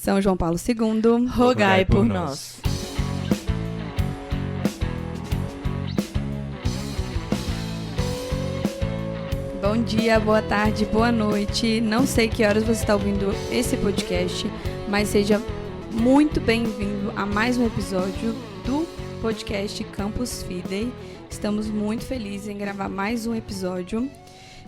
São João Paulo II, rogai por nós. Bom dia, boa tarde, boa noite. Não sei que horas você está ouvindo esse podcast, mas seja muito bem-vindo a mais um episódio do podcast Campus Fidei. Estamos muito felizes em gravar mais um episódio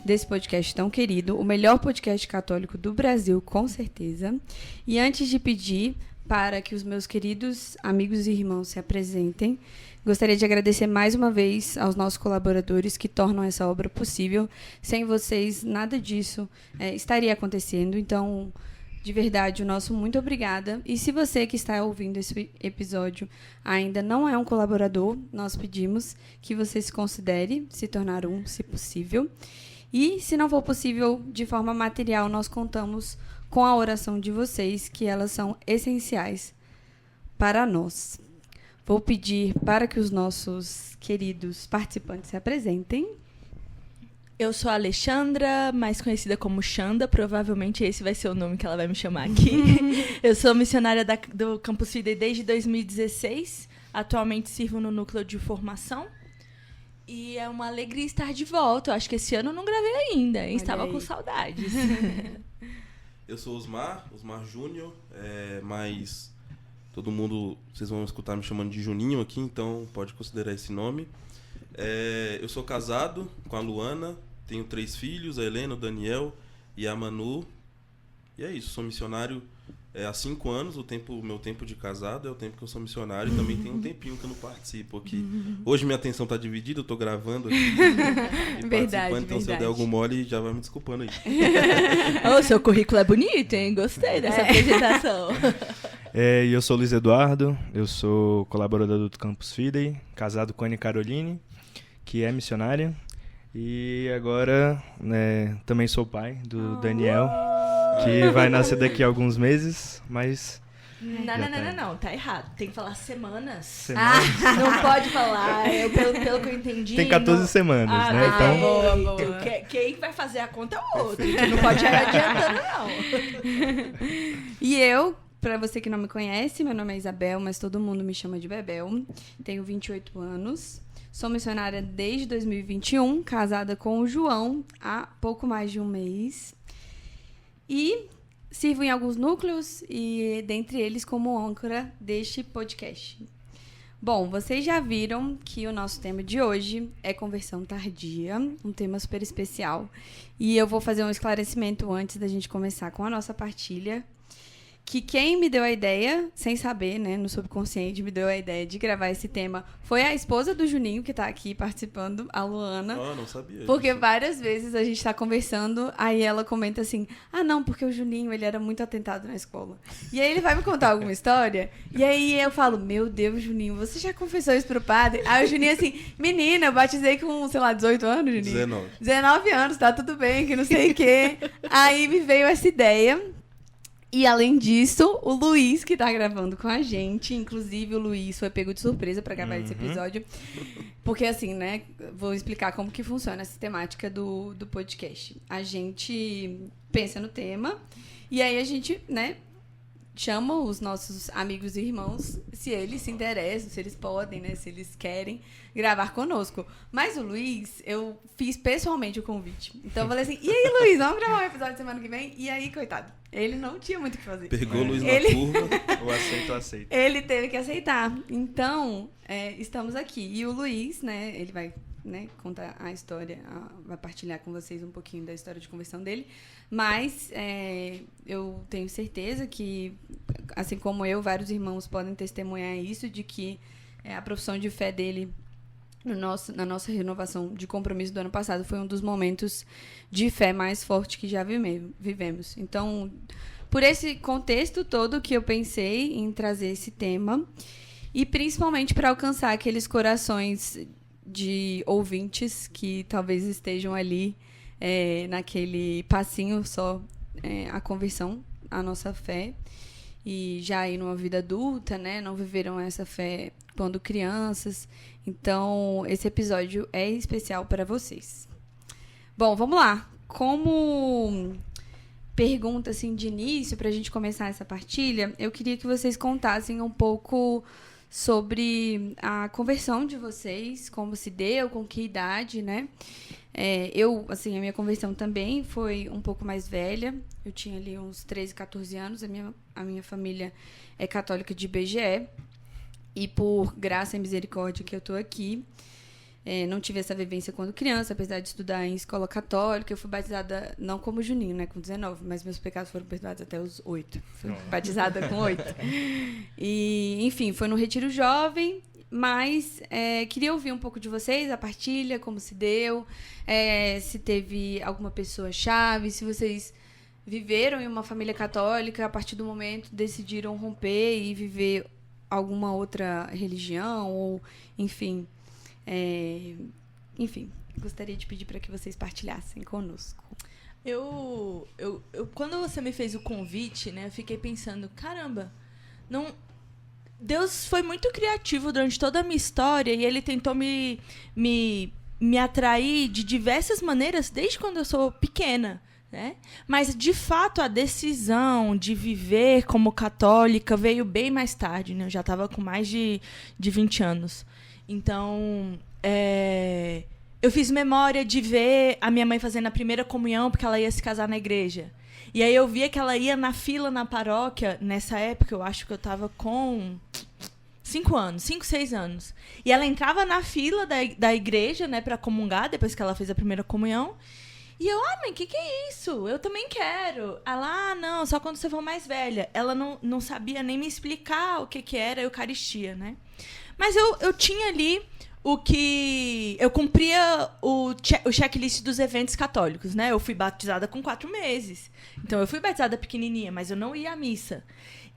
desse podcast tão querido, o melhor podcast católico do Brasil, com certeza. E antes de pedir para que os meus queridos amigos e irmãos se apresentem, gostaria de agradecer mais uma vez aos nossos colaboradores que tornam essa obra possível. Sem vocês, nada disso estaria acontecendo. Então, de verdade, o nosso muito obrigada. E se você que está ouvindo esse episódio ainda não é um colaborador, nós pedimos que você se considere se tornar um, se possível. E, se não for possível, de forma material, nós contamos com a oração de vocês, que elas são essenciais para nós. Vou pedir para que os nossos queridos participantes se apresentem. Eu sou a Alexandra, mais conhecida como Xanda, provavelmente esse vai ser o nome que ela vai me chamar aqui. Eu sou missionária do Campus Fidei desde 2016, atualmente sirvo no núcleo de formação. E é uma alegria estar de volta. Eu acho que esse ano eu não gravei ainda, hein? Estava com saudades. Eu sou Osmar Júnior, mas todo mundo, vocês vão escutar me chamando de Juninho aqui, então pode considerar esse nome. Eu sou casado com a Luana, tenho 3 filhos, a Helena, o Daniel e a Manu. E é isso, sou missionário há 5 anos, meu tempo de casado é o tempo que eu sou missionário, e também tem um tempinho que eu não participo aqui. Hoje minha atenção está dividida, eu estou gravando aqui e participando, então se eu der algum mole, já vai me desculpando aí. O seu currículo é bonito, hein? Gostei dessa apresentação. E eu sou Luiz Eduardo, eu sou colaborador do Campus Fidei, casado com a Anne Caroline, que é missionária, e agora também sou pai do Daniel, que vai nascer daqui a alguns meses, mas... Não, tá errado. Tem que falar semanas. Não pode falar, pelo que eu entendi. Tem 14 semanas, né? Então... Boa. Quem vai fazer a conta é o outro. Não pode ir adiantando, não. E eu, pra você que não me conhece, meu nome é Isabel, mas todo mundo me chama de Bebel. Tenho 28 anos. Sou missionária desde 2021, casada com o João há pouco mais de um mês. E sirvo em alguns núcleos e, dentre eles, como âncora deste podcast. Bom, vocês já viram que o nosso tema de hoje é conversão tardia, um tema super especial. E eu vou fazer um esclarecimento antes da gente começar com a nossa partilha. Que quem me deu a ideia, sem saber, né, no subconsciente, me deu a ideia de gravar esse tema foi a esposa do Juninho, que tá aqui participando, a Luana. Não sabia. Porque várias vezes a gente tá conversando, aí ela comenta assim, não, porque o Juninho, ele era muito atentado na escola. E aí ele vai me contar alguma história, e aí eu falo, meu Deus, Juninho, você já confessou isso pro padre? Aí o Juninho assim, menina, eu batizei com, 18 anos, Juninho? 19 anos, tá tudo bem, que não sei o quê. Aí me veio essa ideia. E, além disso, o Luiz, que tá gravando com a gente, inclusive o Luiz foi pego de surpresa pra gravar esse episódio, porque, assim, né, vou explicar como que funciona essa temática do podcast. A gente pensa no tema e aí a gente, né, chama os nossos amigos e irmãos, se eles se interessam, se eles podem, né, se eles querem gravar conosco. Mas o Luiz, eu fiz pessoalmente o convite. Então eu falei assim, e aí, Luiz, vamos gravar um episódio semana que vem? E aí, coitado, ele não tinha muito o que fazer. Pegou o Luiz na curva. Eu aceito. Ele teve que aceitar. Então, estamos aqui. E o Luiz, né, ele vai, né, contar a história, vai partilhar com vocês um pouquinho da história de conversão dele. Mas eu tenho certeza que, assim como eu, vários irmãos podem testemunhar isso, de que a profissão de fé dele na nossa renovação de compromisso do ano passado foi um dos momentos de fé mais forte que já vivemos. Então, por esse contexto todo que eu pensei em trazer esse tema, e principalmente para alcançar aqueles corações de ouvintes que talvez estejam ali naquele passinho só, a conversão, a nossa fé, e já aí numa vida adulta, né, não viveram essa fé quando crianças. Então, esse episódio é especial para vocês. Bom, vamos lá. Como pergunta assim de início, para a gente começar essa partilha, eu queria que vocês contassem um pouco sobre a conversão de vocês, como se deu, com que idade, né? A minha conversão também foi um pouco mais velha. Eu tinha ali uns 13, 14 anos. A minha família é católica de IBGE. E por graça e misericórdia que eu tô aqui. Não tive essa vivência quando criança, apesar de estudar em escola católica. Eu fui batizada, não como Juninho, né, com 19, mas meus pecados foram perdoados até os 8. Fui batizada com 8. E, enfim, foi no retiro jovem, mas queria ouvir um pouco de vocês, a partilha, como se deu, se teve alguma pessoa-chave, se vocês viveram em uma família católica, a partir do momento decidiram romper e viver alguma outra religião, ou, enfim... gostaria de pedir para que vocês partilhassem conosco. Quando você me fez o convite, né, eu fiquei pensando, caramba, Deus foi muito criativo durante toda a minha história e ele tentou me atrair de diversas maneiras desde quando eu sou pequena, né? Mas, de fato, a decisão de viver como católica veio bem mais tarde, né? Eu já estava com mais de 20 anos. Então, eu fiz memória de ver a minha mãe fazendo a primeira comunhão porque ela ia se casar na igreja. E aí eu via que ela ia na fila na paróquia. Nessa época, eu acho que eu estava com 5 anos, 5, 6 anos. E ela entrava na fila da igreja, né, para comungar, depois que ela fez a primeira comunhão. E eu, mãe, que é isso? Eu também quero. Ela, não, só quando você for mais velha. Ela não sabia nem me explicar o que era a Eucaristia, né? Mas eu tinha ali eu cumpria o checklist dos eventos católicos, né? Eu fui batizada com 4 meses. Então, eu fui batizada pequenininha, mas eu não ia à missa.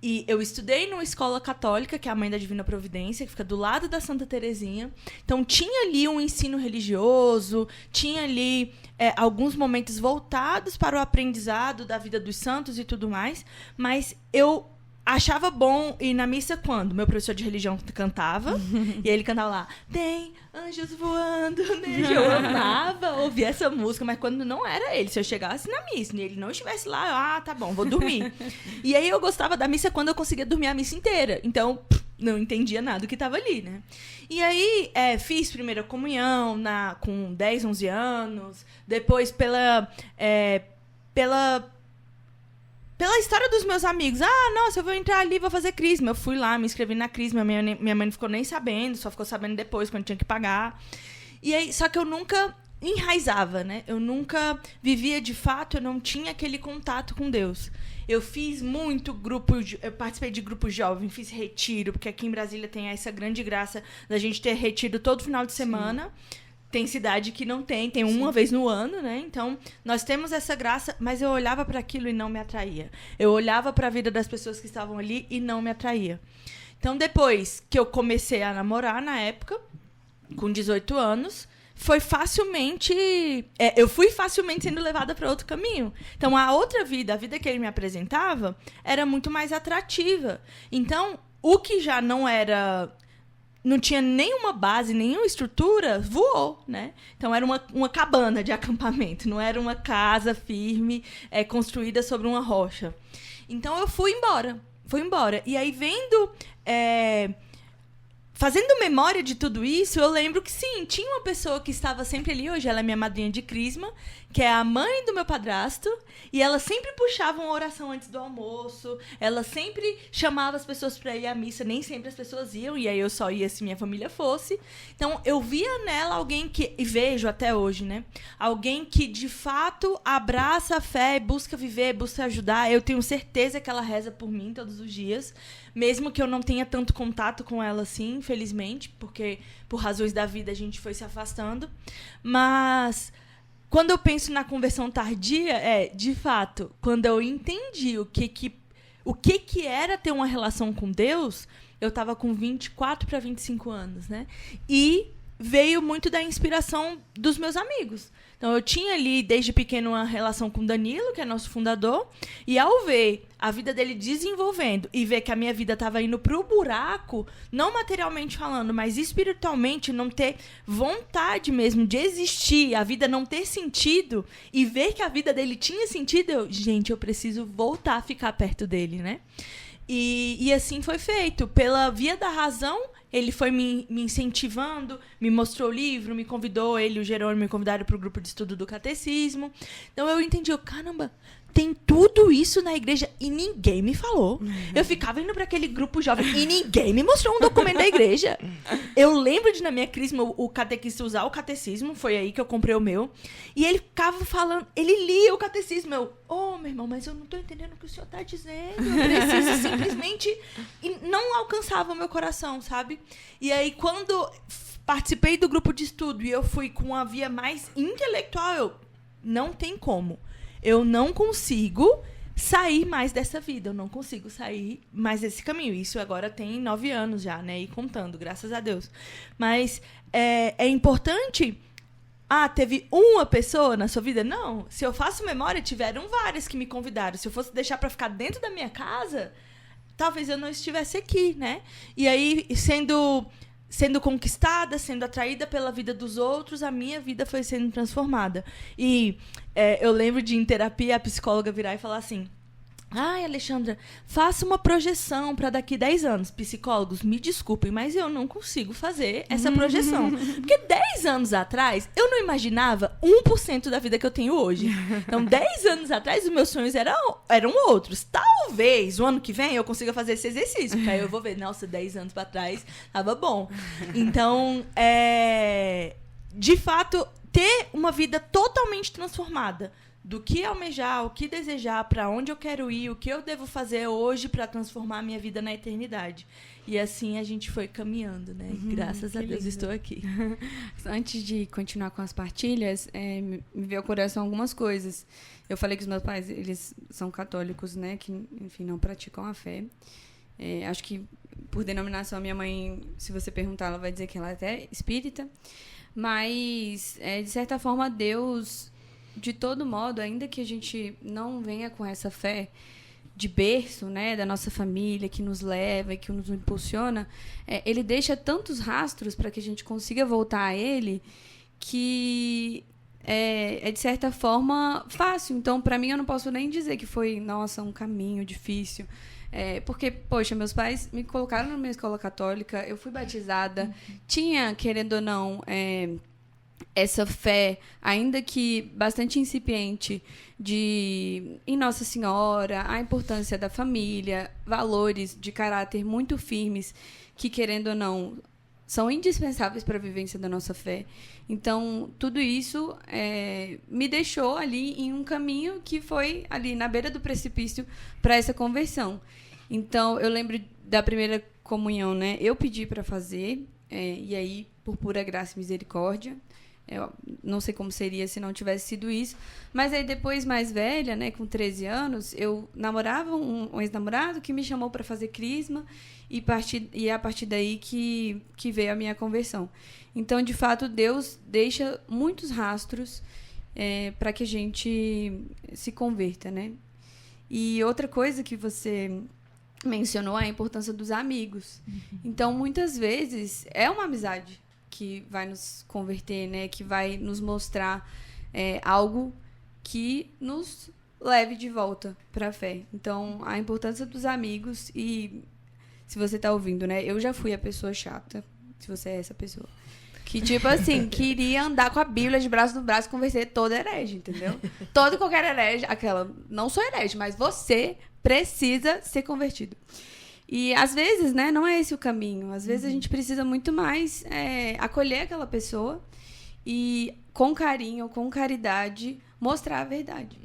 E eu estudei numa escola católica, que é a Mãe da Divina Providência, que fica do lado da Santa Terezinha. Então, tinha ali um ensino religioso, tinha ali alguns momentos voltados para o aprendizado da vida dos santos e tudo mais. Mas eu achava bom ir na missa quando meu professor de religião cantava. E aí ele cantava lá, tem anjos voando, né? Eu amava ouvir essa música, mas quando não era ele. Se eu chegasse na missa e ele não estivesse lá, tá bom, vou dormir. E aí eu gostava da missa quando eu conseguia dormir a missa inteira. Então, não entendia nada do que estava ali, né? E aí, fiz primeira comunhão com 10, 11 anos. Depois, pela história dos meus amigos. Nossa, eu vou entrar ali, vou fazer crisma. Eu fui lá, me inscrevi na crisma. Minha mãe não ficou nem sabendo, só ficou sabendo depois, quando tinha que pagar. E aí, só que eu nunca enraizava, né? Eu nunca vivia de fato, eu não tinha aquele contato com Deus. Eu fiz muito eu participei de grupo jovem, fiz retiro, porque aqui em Brasília tem essa grande graça da gente ter retiro todo final de semana. Sim. Tem cidade que não tem uma vez no ano, né? Então, nós temos essa graça, mas eu olhava para aquilo e não me atraía. Eu olhava para a vida das pessoas que estavam ali e não me atraía. Então, depois que eu comecei a namorar, na época, com 18 anos, eu fui facilmente sendo levada para outro caminho. Então, a vida que ele me apresentava, era muito mais atrativa. Então, o que já não tinha nenhuma base, nenhuma estrutura, voou, né? Então, era uma cabana de acampamento, não era uma casa firme, construída sobre uma rocha. Então, eu fui embora. E aí, fazendo memória de tudo isso, eu lembro que, sim, tinha uma pessoa que estava sempre ali, hoje ela é minha madrinha de crisma, que é a mãe do meu padrasto, e ela sempre puxava uma oração antes do almoço, ela sempre chamava as pessoas para ir à missa, nem sempre as pessoas iam, e aí eu só ia se minha família fosse. Então, eu via nela alguém e vejo até hoje, né? Alguém que, de fato, abraça a fé, busca viver, busca ajudar. Eu tenho certeza que ela reza por mim todos os dias, mesmo que eu não tenha tanto contato com ela assim, infelizmente, porque por razões da vida a gente foi se afastando. Mas quando eu penso na conversão tardia, de fato, quando eu entendi o que era ter uma relação com Deus, eu estava com 24 para 25 anos, né? E veio muito da inspiração dos meus amigos. Então, eu tinha ali, desde pequeno, uma relação com o Danilo, que é nosso fundador, e ao ver a vida dele desenvolvendo e ver que a minha vida estava indo pro buraco, não materialmente falando, mas espiritualmente, não ter vontade mesmo de existir, a vida não ter sentido, e ver que a vida dele tinha sentido, eu preciso voltar a ficar perto dele, né? E assim foi feito. Pela via da razão, ele foi me incentivando, me mostrou o livro, me convidou, ele e o Jerônimo me convidaram para o grupo de estudo do catecismo. Então eu entendi, caramba, tem tudo isso na igreja e ninguém me falou. Eu ficava indo para aquele grupo jovem e ninguém me mostrou um documento da igreja. Eu lembro de, na minha crisma, o catequista usar o catecismo, foi aí que eu comprei o meu, e ele ficava falando, ele lia o catecismo. Meu irmão, mas eu não estou entendendo o que o senhor está dizendo. Eu preciso simplesmente... E não alcançava o meu coração, sabe? E aí, quando participei do grupo de estudo e eu fui com uma via mais intelectual, não tem como. Eu não consigo sair mais dessa vida. Eu não consigo sair mais desse caminho. Isso agora tem 9 anos já, né? E contando, graças a Deus. Mas é importante... teve uma pessoa na sua vida? Não. Se eu faço memória, tiveram várias que me convidaram. Se eu fosse deixar para ficar dentro da minha casa, talvez eu não estivesse aqui, né? E aí, sendo conquistada, sendo atraída pela vida dos outros, a minha vida foi sendo transformada. E eu lembro de, em terapia, a psicóloga virar e falar assim: Alexandra, faça uma projeção para daqui 10 anos. Psicólogos, me desculpem, mas eu não consigo fazer essa projeção. Porque 10 anos atrás, eu não imaginava 1% da vida que eu tenho hoje. Então, 10 anos atrás, os meus sonhos eram outros. Talvez, o ano que vem, eu consiga fazer esse exercício. Porque aí eu vou ver, nossa, 10 anos para trás, tava bom. Então, de fato, ter uma vida totalmente transformada. Do que almejar, o que desejar, para onde eu quero ir, o que eu devo fazer hoje para transformar a minha vida na eternidade. E assim a gente foi caminhando, né? Graças a Deus estou aqui. Antes de continuar com as partilhas, me veio ao coração algumas coisas. Eu falei que os meus pais, eles são católicos, né? Que, enfim, não praticam a fé. Acho que, por denominação, a minha mãe, se você perguntar, ela vai dizer que ela é até espírita. Mas, de certa forma, Deus... De todo modo, ainda que a gente não venha com essa fé de berço, né, da nossa família, que nos leva e que nos impulsiona, ele deixa tantos rastros para que a gente consiga voltar a ele, que é, de certa forma, fácil. Então, para mim, eu não posso nem dizer que foi, nossa, um caminho difícil. Porque, poxa, meus pais me colocaram numa escola católica, eu fui batizada, tinha, querendo ou não... essa fé, ainda que bastante incipiente, em Nossa Senhora, a importância da família, valores de caráter muito firmes, que, querendo ou não, são indispensáveis para a vivência da nossa fé. Então, tudo isso me deixou ali em um caminho que foi ali na beira do precipício para essa conversão. Então, eu lembro da primeira comunhão, né? Eu pedi para fazer, e aí, por pura graça e misericórdia, eu não sei como seria se não tivesse sido isso. Mas aí depois, mais velha, né, com 13 anos, eu namorava um ex-namorado que me chamou para fazer crisma e é a partir daí que veio a minha conversão. Então, de fato, Deus deixa muitos rastros para que a gente se converta, né? E outra coisa que você mencionou é a importância dos amigos. Então, muitas vezes, é uma amizade que vai nos converter, né? Que vai nos mostrar algo que nos leve de volta para a fé. Então, a importância dos amigos. E se você está ouvindo, né? Eu já fui a pessoa chata, se você é essa pessoa. Que, tipo assim, queria andar com a Bíblia de braço no braço e convencer toda herege, entendeu? Toda e qualquer herege, aquela, não sou herege, mas você precisa ser convertido. E, às vezes, né, não é esse o caminho. Às vezes, a gente precisa muito mais acolher aquela pessoa e, com carinho, com caridade, mostrar a verdade.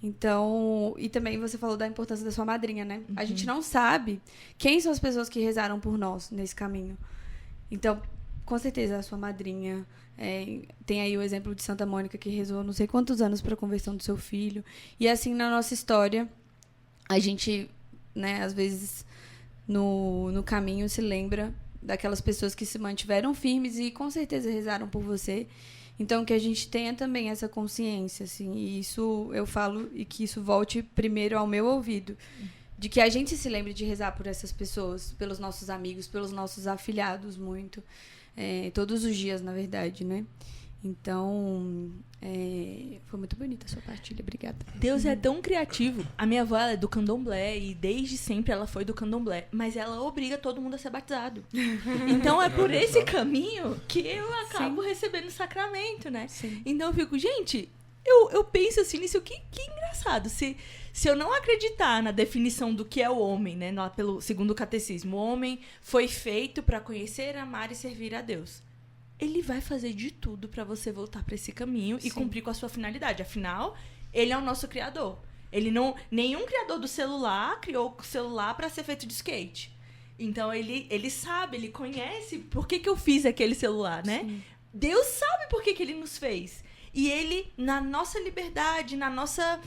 Então, e também você falou da importância da sua madrinha, né? A gente não sabe quem são as pessoas que rezaram por nós nesse caminho. Então, com certeza, a sua madrinha... tem aí o exemplo de Santa Mônica, que rezou não sei quantos anos para a conversão do seu filho. E, assim, na nossa história, a gente, né, às vezes... No caminho se lembra daquelas pessoas que se mantiveram firmes e com certeza rezaram por você. Então, que a gente tenha também essa consciência, assim, e isso eu falo, e que isso volte primeiro ao meu ouvido, de que a gente se lembre de rezar por essas pessoas, pelos nossos amigos, pelos nossos afilhados, muito, todos os dias, na verdade, né? Então, foi muito bonita a sua partilha, obrigada. Deus é tão criativo. A minha avó, ela é do candomblé e desde sempre ela foi do candomblé, mas ela obriga todo mundo a ser batizado. Então é por esse caminho que eu acabo recebendo o sacramento, né? Sim. Então eu fico, gente, eu penso assim nisso, que engraçado. Se eu não acreditar na definição do que é o homem, né, lá segundo o catecismo, o homem foi feito para conhecer, amar e servir a Deus. Ele vai fazer de tudo para você voltar para esse caminho e cumprir com a sua finalidade. Afinal, ele é o nosso criador. Nenhum criador do celular criou o celular para ser feito de skate. Então, ele sabe, ele conhece por que eu fiz aquele celular, né? Sim. Deus sabe por que ele nos fez. E ele, na nossa liberdade, na nossa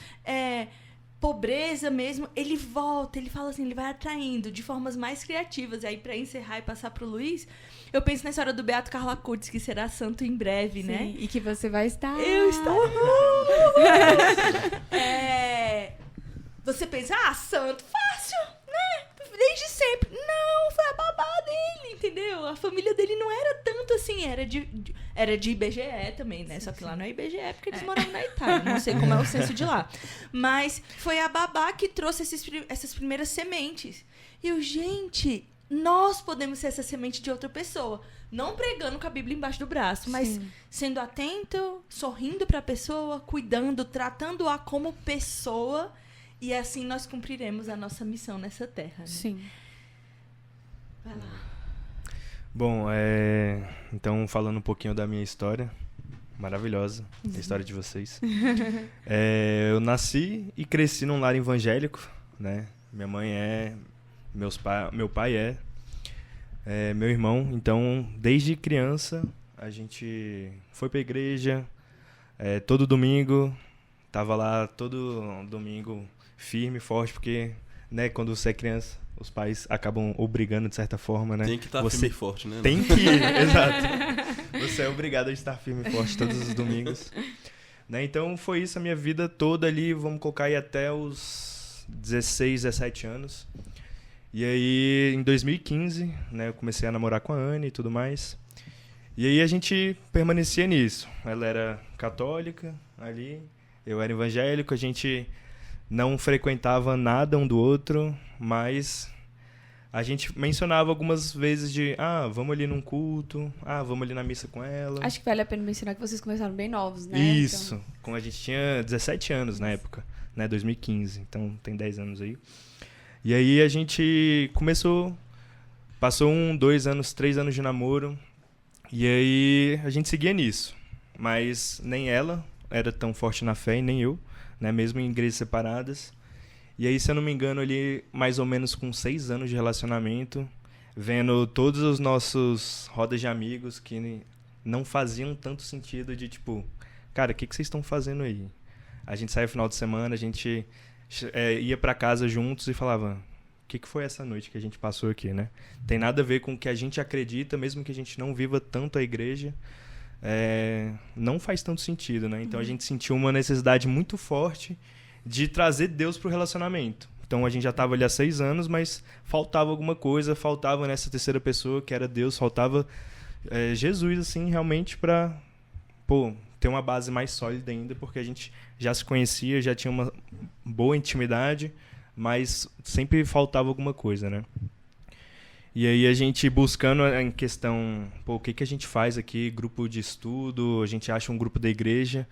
pobreza mesmo, ele volta, ele fala assim, ele vai atraindo de formas mais criativas. E aí, para encerrar e passar pro Luiz, eu penso na história do Beato Carlo Curtis, que será santo em breve, sim, né? E que você vai estar. Eu estarei. Você pensa, santo, fácil, né? Desde sempre. Não, foi a babá dele, entendeu? A família dele não era tanto assim, era de IBGE também, né? Só que lá não é IBGE, porque eles moravam na Itália. Não sei como é o censo de lá. Mas foi a babá que trouxe essas primeiras sementes. E eu, gente, nós podemos ser essa semente de outra pessoa. Não pregando com a Bíblia embaixo do braço, mas sendo atento, sorrindo para a pessoa, cuidando, tratando-a como pessoa. E assim nós cumpriremos a nossa missão nessa terra. Né? Sim. Vai lá. Bom, então falando um pouquinho da minha história, maravilhosa, a história de vocês. Eu nasci e cresci num lar evangélico, né? Minha mãe meu pai meu irmão. Então, desde criança, a gente foi pra igreja, todo domingo, tava lá todo domingo firme, forte, porque, né, quando você é criança, os pais acabam obrigando de certa forma, né? Tem que estar firme e forte, né? Tem que ir, exato. Você é obrigado a estar firme e forte todos os domingos. Né? Então foi isso a minha vida toda ali, vamos colocar aí até os 16, 17 anos. E aí, em 2015, né, eu comecei a namorar com a Anne e tudo mais. E aí a gente permanecia nisso. Ela era católica ali, eu era evangélico, a gente não frequentava nada um do outro, mas a gente mencionava algumas vezes vamos ali num culto, vamos ali na missa com ela. Acho que vale a pena mencionar que vocês começaram bem novos, né? Isso, quando a gente tinha 17 anos na época, né, 2015, então tem 10 anos aí. E aí a gente passou 1, 2 anos, 3 anos de namoro, e aí a gente seguia nisso, mas nem ela era tão forte na fé e nem eu, né, mesmo em igrejas separadas. E aí, se eu não me engano, ali mais ou menos com 6 anos de relacionamento, vendo todos os nossos rodas de amigos que não faziam tanto sentido de tipo, cara, o que vocês estão fazendo aí? A gente saía no final de semana, a gente ia pra casa juntos e falava, o que foi essa noite que a gente passou aqui, né? Tem nada a ver com o que a gente acredita, mesmo que a gente não viva tanto a igreja, não faz tanto sentido, né? Então a gente sentiu uma necessidade muito forte de trazer Deus pro relacionamento. Então a gente já estava ali há 6 anos, mas faltava alguma coisa, faltava nessa terceira pessoa que era Deus, faltava Jesus, assim, realmente para ter uma base mais sólida ainda, porque a gente já se conhecia, já tinha uma boa intimidade, mas sempre faltava alguma coisa, né? E aí a gente buscando em questão, o que a gente faz aqui, grupo de estudo, a gente acha um grupo da igreja.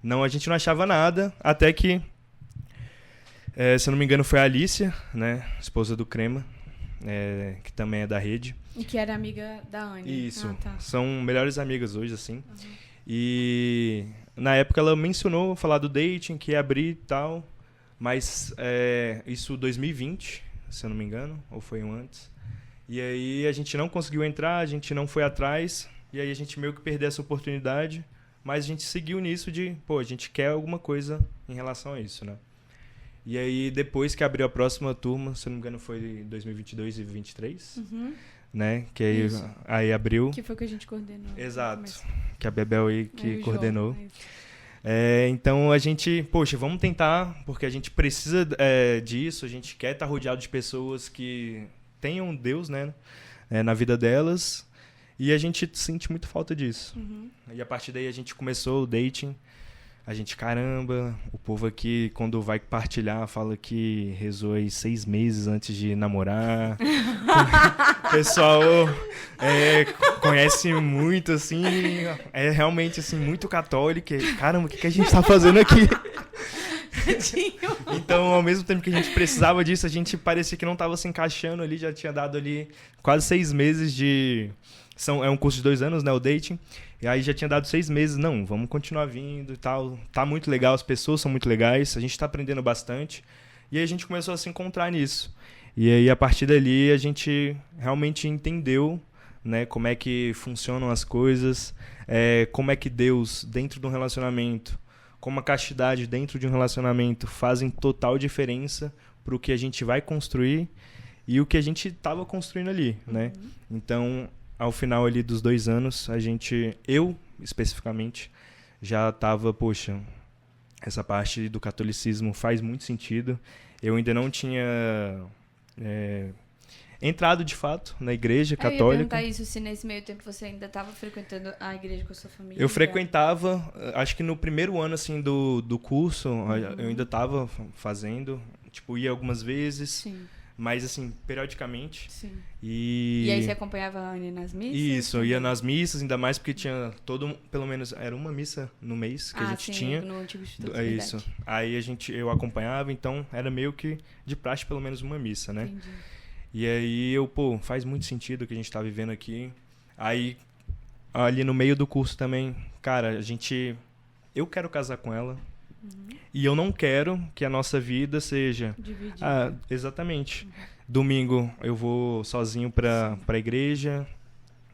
Não, a gente não achava nada, até que, se eu não me engano, foi a Alicia, né, esposa do Crema, que também é da rede. E que era amiga da Anne. Isso, são melhores amigas hoje, assim. E na época ela mencionou falar do dating, que ia abrir e tal, mas isso 2020, se eu não me engano, ou foi um antes. E aí a gente não conseguiu entrar, a gente não foi atrás, e aí a gente meio que perdeu essa oportunidade, mas a gente seguiu nisso de, a gente quer alguma coisa em relação a isso, né? E aí depois que abriu a próxima turma, se eu não me engano foi 2022 e 2023, né? Que aí, Isso. aí abriu. Que foi o que a gente coordenou. Exato. Que a Bebel aí que Aí o coordenou. João, Então a gente, poxa, vamos tentar, porque a gente precisa disso, a gente quer estar rodeado de pessoas que tenham Deus, né, na vida delas, e a gente sente muito falta disso. Uhum. E a partir daí a gente começou o dating, a gente, caramba, o povo aqui, quando vai partilhar, fala que rezou aí 6 meses antes de namorar. O pessoal conhece muito, assim, é realmente, assim, muito católico. Caramba, o que a gente tá fazendo aqui? Então, ao mesmo tempo que a gente precisava disso, a gente parecia que não tava se encaixando ali, já tinha dado ali quase 6 meses de... É um curso de 2 anos, né, o dating. E aí já tinha dado 6 meses. Não, vamos continuar vindo e tal. Tá muito legal, as pessoas são muito legais, a gente tá aprendendo bastante. E aí a gente começou a se encontrar nisso. E aí, a partir dali, a gente realmente entendeu, né, como é que funcionam as coisas, como é que Deus, dentro de um relacionamento, como a castidade dentro de um relacionamento fazem total diferença pro que a gente vai construir e o que a gente tava construindo ali, né? Então... Ao final ali dos 2 anos, eu especificamente, já estava, poxa, essa parte do catolicismo faz muito sentido. Eu ainda não tinha entrado de fato na igreja católica. Eu ia perguntar isso, se nesse meio tempo você ainda estava frequentando a igreja com a sua família. Eu frequentava, acho que no primeiro ano assim, do curso, eu ainda estava fazendo, tipo, ia algumas vezes. Sim. Mas, assim, periodicamente. Sim. E aí você acompanhava a Anne nas missas? Isso, eu ia nas missas, ainda mais porque tinha pelo menos, era uma missa no mês que a gente tinha. No Antigo Instituto. É isso. Aí eu acompanhava, então era meio que de praxe pelo menos uma missa, né? Entendi. E aí faz muito sentido o que a gente tá vivendo aqui. Aí, ali no meio do curso também, cara, eu quero casar com ela. Uhum. E eu não quero que a nossa vida seja... dividida. Exatamente. Uhum. Domingo eu vou sozinho pra igreja.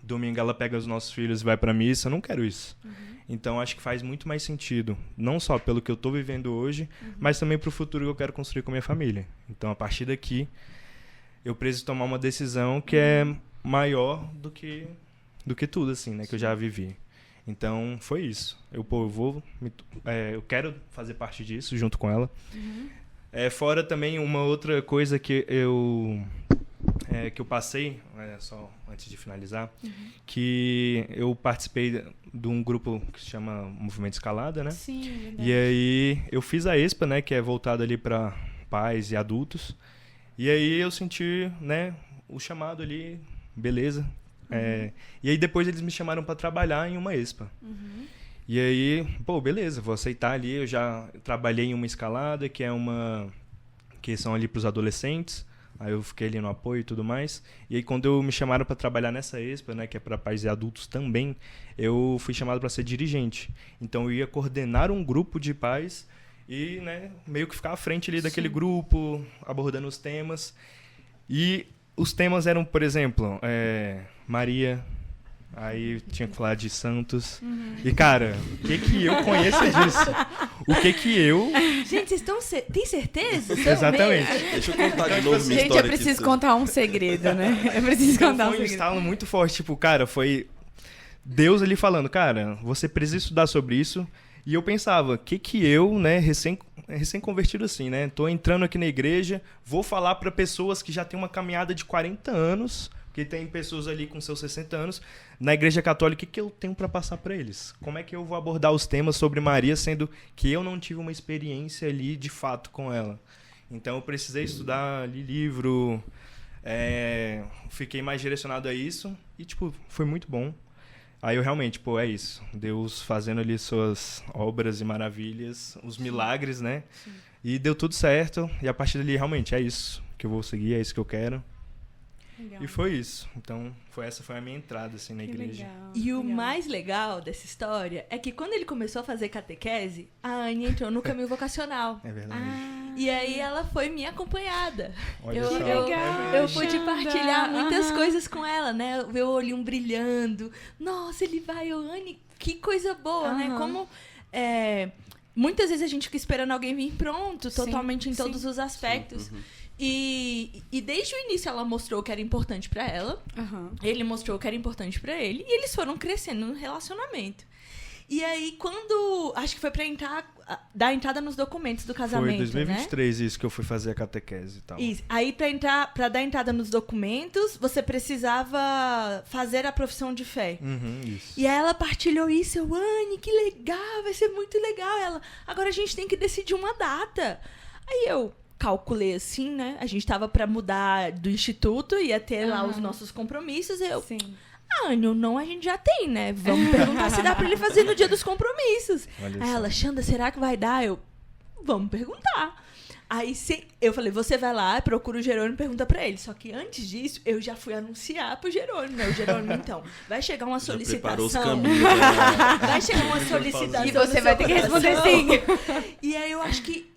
Domingo ela pega os nossos filhos e vai pra missa. Eu não quero isso. Uhum. Então acho que faz muito mais sentido. Não só pelo que eu tô vivendo hoje, mas também pro futuro que eu quero construir com a minha família. Então a partir daqui eu preciso tomar uma decisão que é maior do que tudo, assim, né? Que eu já vivi. Então, foi isso. Eu quero fazer parte disso junto com ela. Uhum. Fora também uma outra coisa que eu passei, só antes de finalizar, que eu participei de um grupo que se chama Movimento Escalada, né? Sim, verdade. E aí eu fiz a ESPA, né? Que é voltada ali para pais e adultos. E aí eu senti, né, o chamado ali, beleza. E aí depois eles me chamaram para trabalhar em uma ESPA. Uhum. E aí, beleza, vou aceitar ali. Eu já trabalhei em uma escalada, que são ali para os adolescentes. Aí eu fiquei ali no apoio e tudo mais. E aí quando me chamaram para trabalhar nessa ESPA, né, que é para pais e adultos também, eu fui chamado para ser dirigente. Então eu ia coordenar um grupo de pais e, né, meio que ficar à frente ali daquele grupo, abordando os temas. E os temas eram, por exemplo, Maria, aí tinha que falar de santos. Uhum. E, cara, o que eu conheço disso? O que eu... Gente, vocês têm certeza? Exatamente. Deixa eu contar de novo minha Gente, história eu preciso aqui. contar um segredo, né? Eu preciso contar um segredo. Foi um estalo muito forte. Tipo, cara, foi Deus ali falando, cara, você precisa estudar sobre isso. E eu pensava, que eu, né, recém-convertido assim, né? Tô entrando aqui na igreja, vou falar para pessoas que já têm uma caminhada de 40 anos, porque tem pessoas ali com seus 60 anos, na igreja católica, o que eu tenho para passar para eles? Como é que eu vou abordar os temas sobre Maria, sendo que eu não tive uma experiência ali de fato com ela? Então eu precisei estudar ali livro, fiquei mais direcionado a isso e, tipo, foi muito bom. Aí eu realmente, é isso. Deus fazendo ali suas obras e maravilhas, os milagres, né? Sim. E deu tudo certo. E a partir dali, realmente, é isso que eu vou seguir, é isso que eu quero. Legal. E foi isso. Então, essa foi a minha entrada, assim, na igreja. Legal. E o mais legal dessa história é que quando ele começou a fazer catequese, a Anne entrou no caminho vocacional. É verdade. E aí ela foi minha acompanhada. Olha só. Eu pude partilhar muitas coisas com ela, né? Ver o olhinho brilhando. Nossa, ele vai, Anne, que coisa boa, né? Como... muitas vezes a gente fica esperando alguém vir pronto, totalmente em todos os aspectos. E desde o início ela mostrou que era importante pra ela. Aham. Ele mostrou que era importante pra ele. E eles foram crescendo no relacionamento. E aí, quando... Acho que foi pra dar entrada nos documentos do casamento, Foi em 2023 isso que eu fui fazer a catequese e tal. Isso. Aí, pra dar entrada nos documentos, você precisava fazer a profissão de fé. Isso. E aí ela partilhou isso. Eu, Anne, que legal, vai ser muito legal. Ela, agora a gente tem que decidir uma data. Aí eu calculei assim, né? A gente tava pra mudar do instituto, ia ter lá os nossos compromissos. Eu, Sim. Anne, ou não, a gente já tem, né? Vamos perguntar se dá pra ele fazer no dia dos compromissos. Olha Aí só. ela, Xanda, será que vai dar? Eu, vamos perguntar. Aí eu falei, você vai lá, procura o Jerônimo e pergunta pra ele. Só que antes disso, eu já fui anunciar pro Jerônimo, né? O Jerônimo, então, vai chegar uma Já solicitação. preparou os caminhos. Né? Vai chegar uma solicitação. E você no vai seu ter que responder coração. sim. E aí eu acho que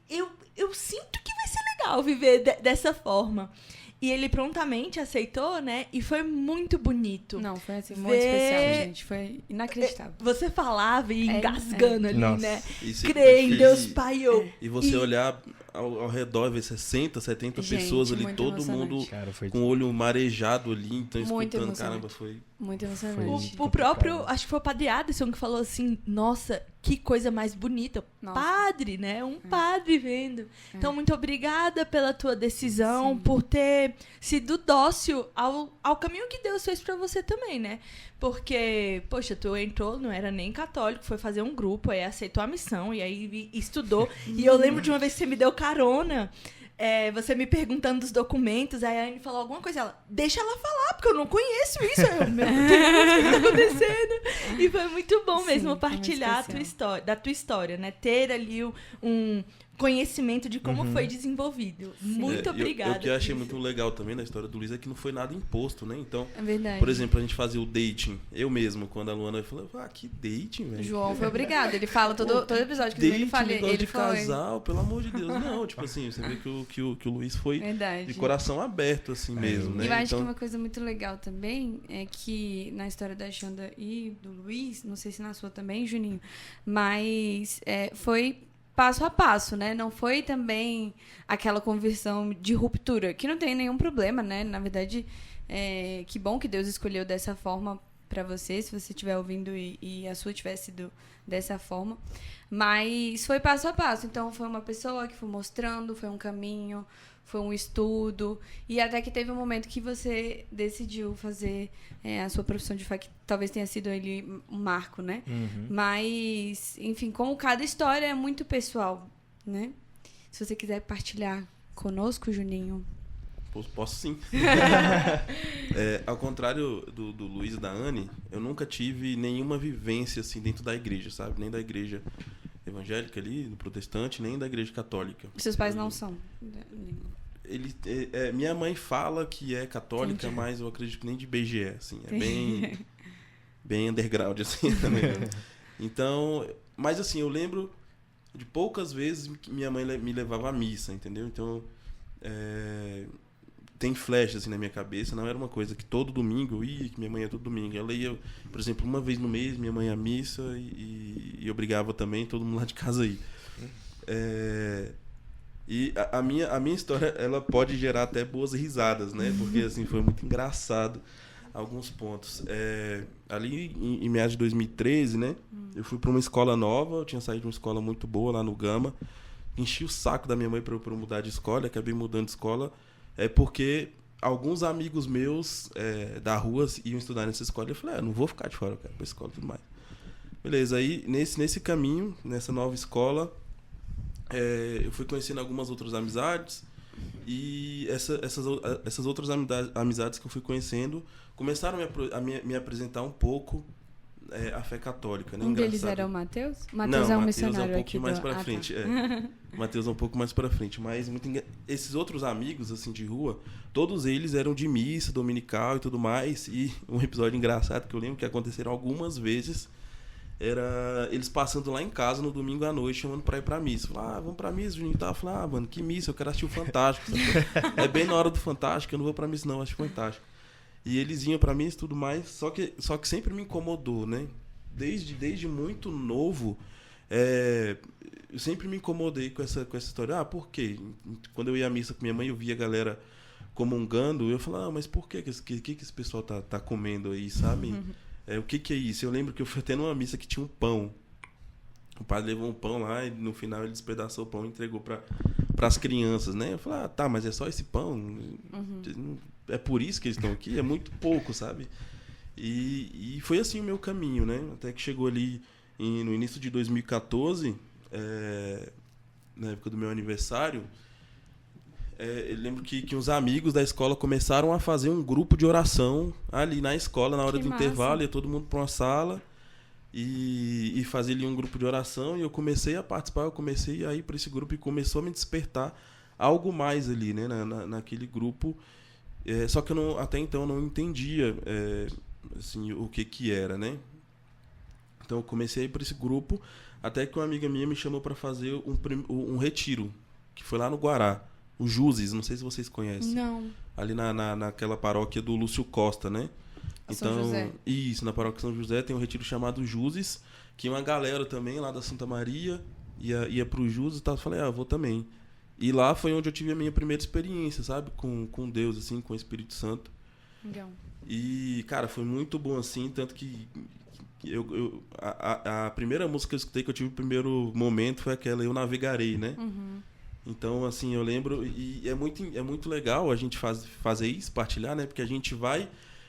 eu sinto que vai ser legal viver dessa forma. E ele prontamente aceitou, né? E foi muito bonito. Não, foi assim, muito Ver- especial, gente. Foi inacreditável. Você falava e engasgando ali, Nossa. né? E se- Crê em e- Deus Pai. Eu. E você olhar ao redor e ver 60, 70 Gente, pessoas ali, muito todo emocionante. mundo Cara, foi com o olho marejado ali, então Muito escutando, emocionante. caramba, foi... Muito Foi emocionante. isso. O próprio, acho que foi o Padre Aderson que falou assim, nossa, que coisa mais bonita. Nossa. Padre, né? Um padre vendo. Então, muito obrigada pela tua decisão, por ter sido dócil ao caminho que Deus fez pra você também, né? Porque, poxa, tu entrou, não era nem católico, foi fazer um grupo, aí aceitou a missão, e aí estudou. E eu lembro de uma vez que você me deu carona, você me perguntando dos documentos, aí a Anne falou alguma coisa, ela, deixa ela falar, porque eu não conheço isso. Aí eu, meu Deus, o que tá acontecendo? E foi muito bom Sim, mesmo foi muito partilhar especial. da tua história, né? Ter ali um conhecimento de como foi desenvolvido. Muito obrigada. O que eu achei por muito isso. legal também na história do Luiz é que não foi nada imposto, né? Então, É verdade. por exemplo, a gente fazia o dating, eu mesmo, quando a Luana falou, que dating, velho? João foi obrigado. Ele fala todo episódio que ele Dating, fala. negócio Ele de foi. casal, pelo amor de Deus. Não, tipo assim, você vê que o Luiz foi Verdade. de coração aberto, assim mesmo, né? E eu acho Então, que uma coisa muito legal também é que na história da Xanda e do Luiz, não sei se na sua também, Juninho, mas foi passo a passo, né? Não foi também aquela conversão de ruptura, que não tem nenhum problema, né? Na verdade, que bom que Deus escolheu dessa forma para você, se você estiver ouvindo e a sua tivesse sido dessa forma. Mas foi passo a passo. Então, foi uma pessoa que foi mostrando, foi um caminho, foi um estudo. E até que teve um momento que você decidiu fazer a sua profissão de fé, que talvez tenha sido ali um marco, né? Mas, enfim, como cada história é muito pessoal, né? Se você quiser partilhar conosco, Juninho. Posso sim. Ao contrário do Luiz e da Anne, eu nunca tive nenhuma vivência assim dentro da igreja, sabe? Nem da igreja evangélica ali, do protestante, nem da igreja católica. Seus pais não são? Minha mãe fala que é católica, Entendi. mas eu acredito que nem de BGE, assim. É bem underground, assim, também. Então, mas assim, eu lembro de poucas vezes que minha mãe me levava à missa, entendeu? Então, tem flash assim na minha cabeça, não era uma coisa que todo domingo eu ia, que minha mãe ia todo domingo. Ela ia, por exemplo, uma vez no mês, minha mãe ia à missa e eu obrigava também todo mundo lá de casa a ir. E a minha história, ela pode gerar até boas risadas, né? Porque assim, foi muito engraçado alguns pontos. Ali em meados de 2013, né? Eu fui para uma escola nova, eu tinha saído de uma escola muito boa lá no Gama. Enchi o saco da minha mãe para eu mudar de escola, acabei mudando de escola. Porque alguns amigos meus da rua iam estudar nessa escola. Eu falei, não vou ficar de fora, eu quero ir pra escola e tudo mais. Beleza, aí nesse caminho, nessa nova escola, eu fui conhecendo algumas outras amizades. E essas outras amizades que eu fui conhecendo começaram a me apresentar um pouco a fé católica, né? Um deles Engraçado. era o Matheus? Não, Matheus é um Matheus missionário um aqui pouquinho mais do... pra tá. frente. O Matheus é um pouco mais pra frente. Mas esses outros amigos, assim, de rua, todos eles eram de missa, dominical e tudo mais. E um episódio engraçado que eu lembro que aconteceram algumas vezes era eles passando lá em casa no domingo à noite, chamando pra ir pra missa. Falaram, vamos pra missa, Juninho. Tava falando, mano, que missa? Eu quero assistir o Fantástico. Sabe? É bem na hora do Fantástico, eu não vou pra missa não, acho Fantástico. E eles iam pra missa e tudo mais, só que sempre me incomodou, né? Desde muito novo, eu sempre me incomodei com essa história. Por quê? Quando eu ia à missa com minha mãe, eu via a galera comungando, eu falava, mas por que esse pessoal tá comendo aí, sabe? O que é isso? Eu lembro que eu fui até numa missa que tinha um pão. O padre levou um pão lá e no final ele despedaçou o pão e entregou para as crianças, né? Eu falei, tá, mas é só esse pão? É por isso que eles estão aqui? É muito pouco, sabe? E foi assim o meu caminho, né? Até que chegou ali no início de 2014, na época do meu aniversário, eu lembro que uns amigos da escola começaram a fazer um grupo de oração ali na escola, na hora do intervalo, ia todo mundo para uma sala e fazia ali um grupo de oração, e eu comecei a participar, eu comecei a ir para esse grupo e começou a me despertar algo mais ali, né, naquele grupo, só que até então eu não entendia assim, o que era, né? Então eu comecei a ir para esse grupo, até que uma amiga minha me chamou para fazer um retiro, que foi lá no Guará, o Juzes, não sei se vocês conhecem. Não. Ali naquela paróquia do Lúcio Costa, né? São José. Isso, na paróquia São José tem um retiro chamado Juzes, que uma galera também lá da Santa Maria ia pro Juzes e tal. Eu falei, eu vou também. E lá foi onde eu tive a minha primeira experiência, sabe? Com Deus, assim, com o Espírito Santo. Legal. E, cara, foi muito bom, assim, tanto que a primeira música que eu escutei, que eu tive o primeiro momento, foi aquela Eu Navegarei, né? Então, assim, eu lembro, e é muito legal a gente fazer isso, partilhar, né? Porque a gente vai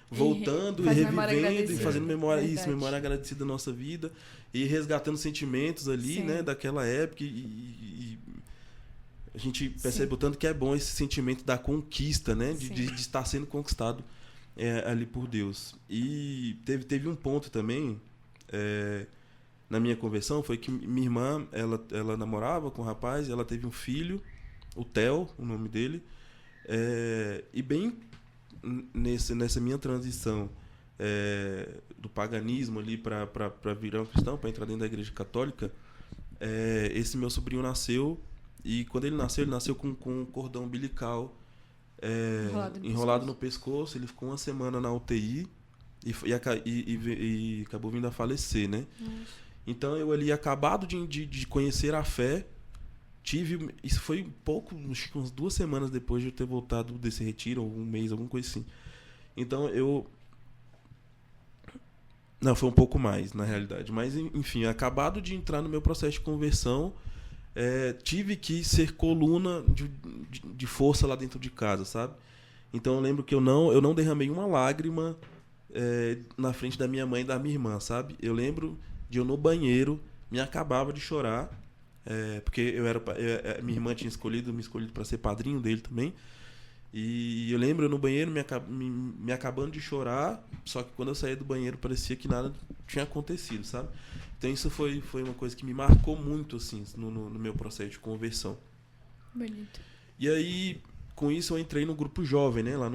voltando e revivendo e fazendo memória agradecida da nossa vida e resgatando sentimentos ali, né? Daquela época e a gente percebe o tanto que é bom esse sentimento da conquista, né? De estar sendo conquistado ali por Deus. E teve um ponto também na minha conversão, foi que minha irmã, ela namorava com um rapaz, e ela teve um filho, o Theo, o nome dele, e bem nessa minha transição do paganismo ali para virar um cristão, para entrar dentro da igreja católica, esse meu sobrinho nasceu, e quando ele nasceu com um cordão umbilical enrolado no pescoço. Ele ficou uma semana na UTI e acabou vindo a falecer, né? Então eu ali, acabado de conhecer a fé, isso foi acho que umas 2 semanas depois de eu ter voltado desse retiro, ou um mês, alguma coisa assim. Então não, foi um pouco mais, na realidade. Mas, enfim, acabado de entrar no meu processo de conversão, tive que ser coluna de força lá dentro de casa, sabe? Então eu lembro que eu não derramei uma lágrima na frente da minha mãe e da minha irmã, sabe? Eu lembro de eu no banheiro, me acabava de chorar, porque minha irmã tinha me escolhido para ser padrinho dele também. E eu lembro eu no banheiro me acabando de chorar, só que quando eu saí do banheiro parecia que nada tinha acontecido, sabe? Então isso foi uma coisa que me marcou muito, assim, no meu processo de conversão. Bonito. E aí, com isso, eu entrei no grupo jovem, né? Lá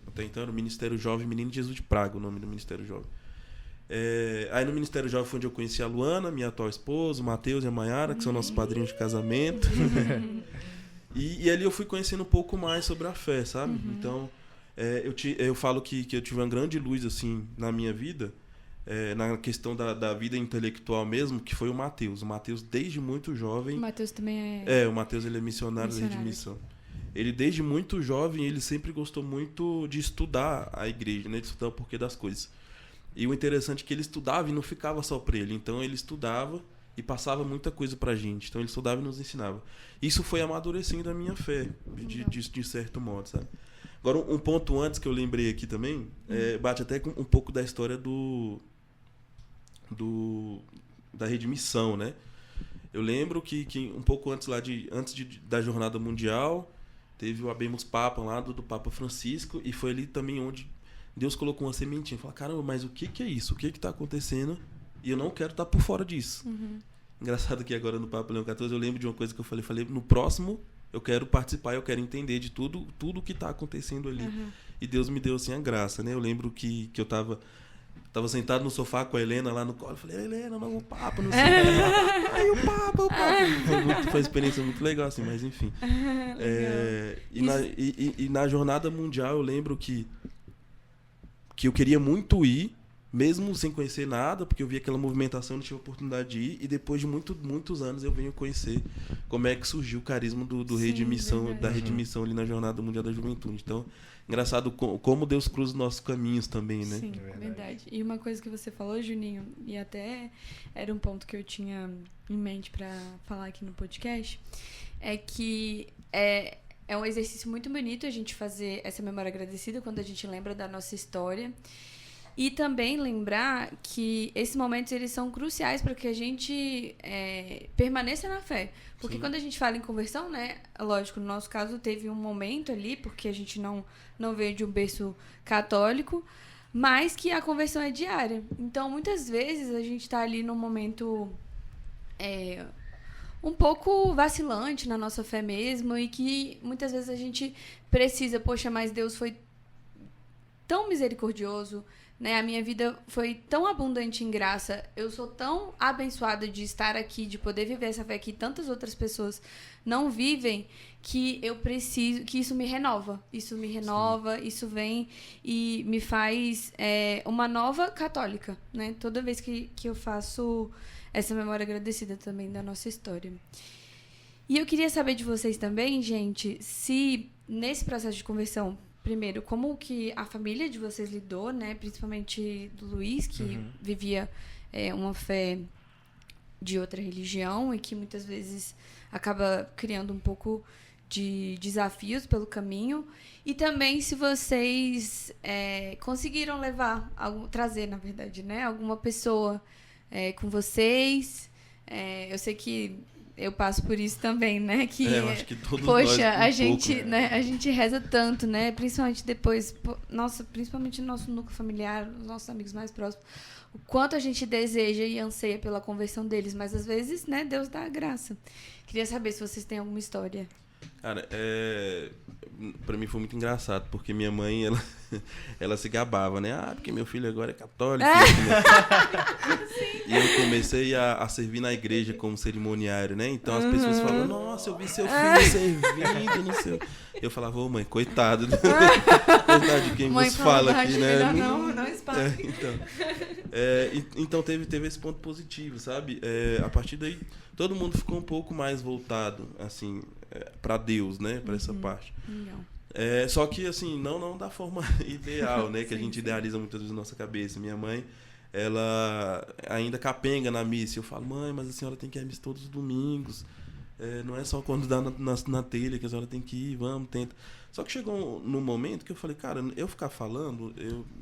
até então era o Ministério Jovem Menino Jesus de Praga, o nome do Ministério Jovem. Aí no Ministério Jovem foi onde eu conheci a Luana, minha atual esposa, o Matheus e a Mayara, que são nossos padrinhos de casamento. E ali eu fui conhecendo um pouco mais sobre a fé, sabe? Então, eu falo que eu tive uma grande luz, assim, na minha vida, na questão da vida intelectual mesmo, que foi o Matheus. O Matheus, desde muito jovem... O Matheus também o Matheus, ele é missionário da Redimissão. Ele, desde muito jovem, ele sempre gostou muito de estudar a igreja, né? De estudar o porquê das coisas. E o interessante é que ele estudava e não ficava só para ele. Então, ele estudava e passava muita coisa pra gente. Então, ele estudava e nos ensinava. Isso foi amadurecendo a minha fé, de certo modo, sabe? Agora, um ponto antes que eu lembrei aqui também, bate até com um pouco da história da Redimissão, né? Eu lembro que um pouco antes da Jornada Mundial, teve o Habemus Papam lá do Papa Francisco, e foi ali também onde Deus colocou uma sementinha. Falei, caramba, mas o que é isso? O que está acontecendo? E eu não quero estar por fora disso. Engraçado que agora no Papa Leão XIV eu lembro de uma coisa que eu falei, no próximo eu quero participar, eu quero entender de tudo que está acontecendo ali. E Deus me deu assim a graça, né? Eu lembro que eu tava sentado no sofá com a Helena lá no colo. Eu falei, Helena, não, o Papa, não sei o que. Aí o Papa. Foi uma experiência muito legal, assim, mas enfim. E na Jornada Mundial eu lembro que eu queria muito ir, mesmo sem conhecer nada, porque eu vi aquela movimentação, não tive oportunidade de ir, e depois de muitos anos eu venho conhecer como é que surgiu o carisma do Rei de Missão, verdade. da Rede de Missão ali na Jornada Mundial da Juventude. Então, engraçado como Deus cruza os nossos caminhos também, né? Sim, É verdade. E uma coisa que você falou, Juninho, e até era um ponto que eu tinha em mente pra falar aqui no podcast, é que é um exercício muito bonito a gente fazer essa memória agradecida quando a gente lembra da nossa história. E também lembrar que esses momentos eles são cruciais para que a gente permaneça na fé. Porque Sim. quando a gente fala em conversão, né? Lógico, no nosso caso teve um momento ali, porque a gente não veio de um berço católico, mas que a conversão é diária. Então, muitas vezes a gente está ali num momento um pouco vacilante na nossa fé mesmo, e que muitas vezes a gente precisa, poxa, mas Deus foi tão misericordioso, né? A minha vida foi tão abundante em graça, eu sou tão abençoada de estar aqui, de poder viver essa fé que tantas outras pessoas não vivem, que eu preciso, que isso me renova. Isso me renova, Sim. Isso vem e me faz uma nova católica, né? Toda vez que eu faço essa memória agradecida também da nossa história. E eu queria saber de vocês também, gente, se nesse processo de conversão, primeiro, como que a família de vocês lidou, né? Principalmente do Luiz, que vivia uma fé de outra religião e que muitas vezes acaba criando um pouco de desafios pelo caminho. E também se vocês conseguiram trazer, na verdade, né? Alguma pessoa com vocês. Eu sei que eu passo por isso também, né? Que, eu acho que todos poxa, nós a gente, pouco, né? A gente reza tanto, né? Principalmente depois, principalmente no nosso núcleo familiar, os nossos amigos mais próximos, o quanto a gente deseja e anseia pela conversão deles, mas às vezes, né? Deus dá a graça. Queria saber se vocês têm alguma história. Cara, pra mim foi muito engraçado, porque minha mãe, ela se gabava, né? Porque meu filho agora é católico. E eu comecei a servir na igreja como cerimoniário, né? Então as pessoas falavam, nossa, eu vi seu filho servindo, não sei. Eu falava, ô mãe, coitado. Coitado de quem mãe vos fala aqui, né? Não espalhe. Então teve esse ponto positivo, sabe? A partir daí, todo mundo ficou um pouco mais voltado, assim, para Deus, né? Para essa parte. Legal. Só que, assim, não da forma ideal, né? Que a gente idealiza muitas vezes na nossa cabeça. Minha mãe, ela ainda capenga na missa. Eu falo, mãe, mas a senhora tem que ir à missa todos os domingos. Não é só quando dá na telha que a senhora tem que ir, vamos, tenta. Só que chegou num momento que eu falei, cara, eu ficar falando,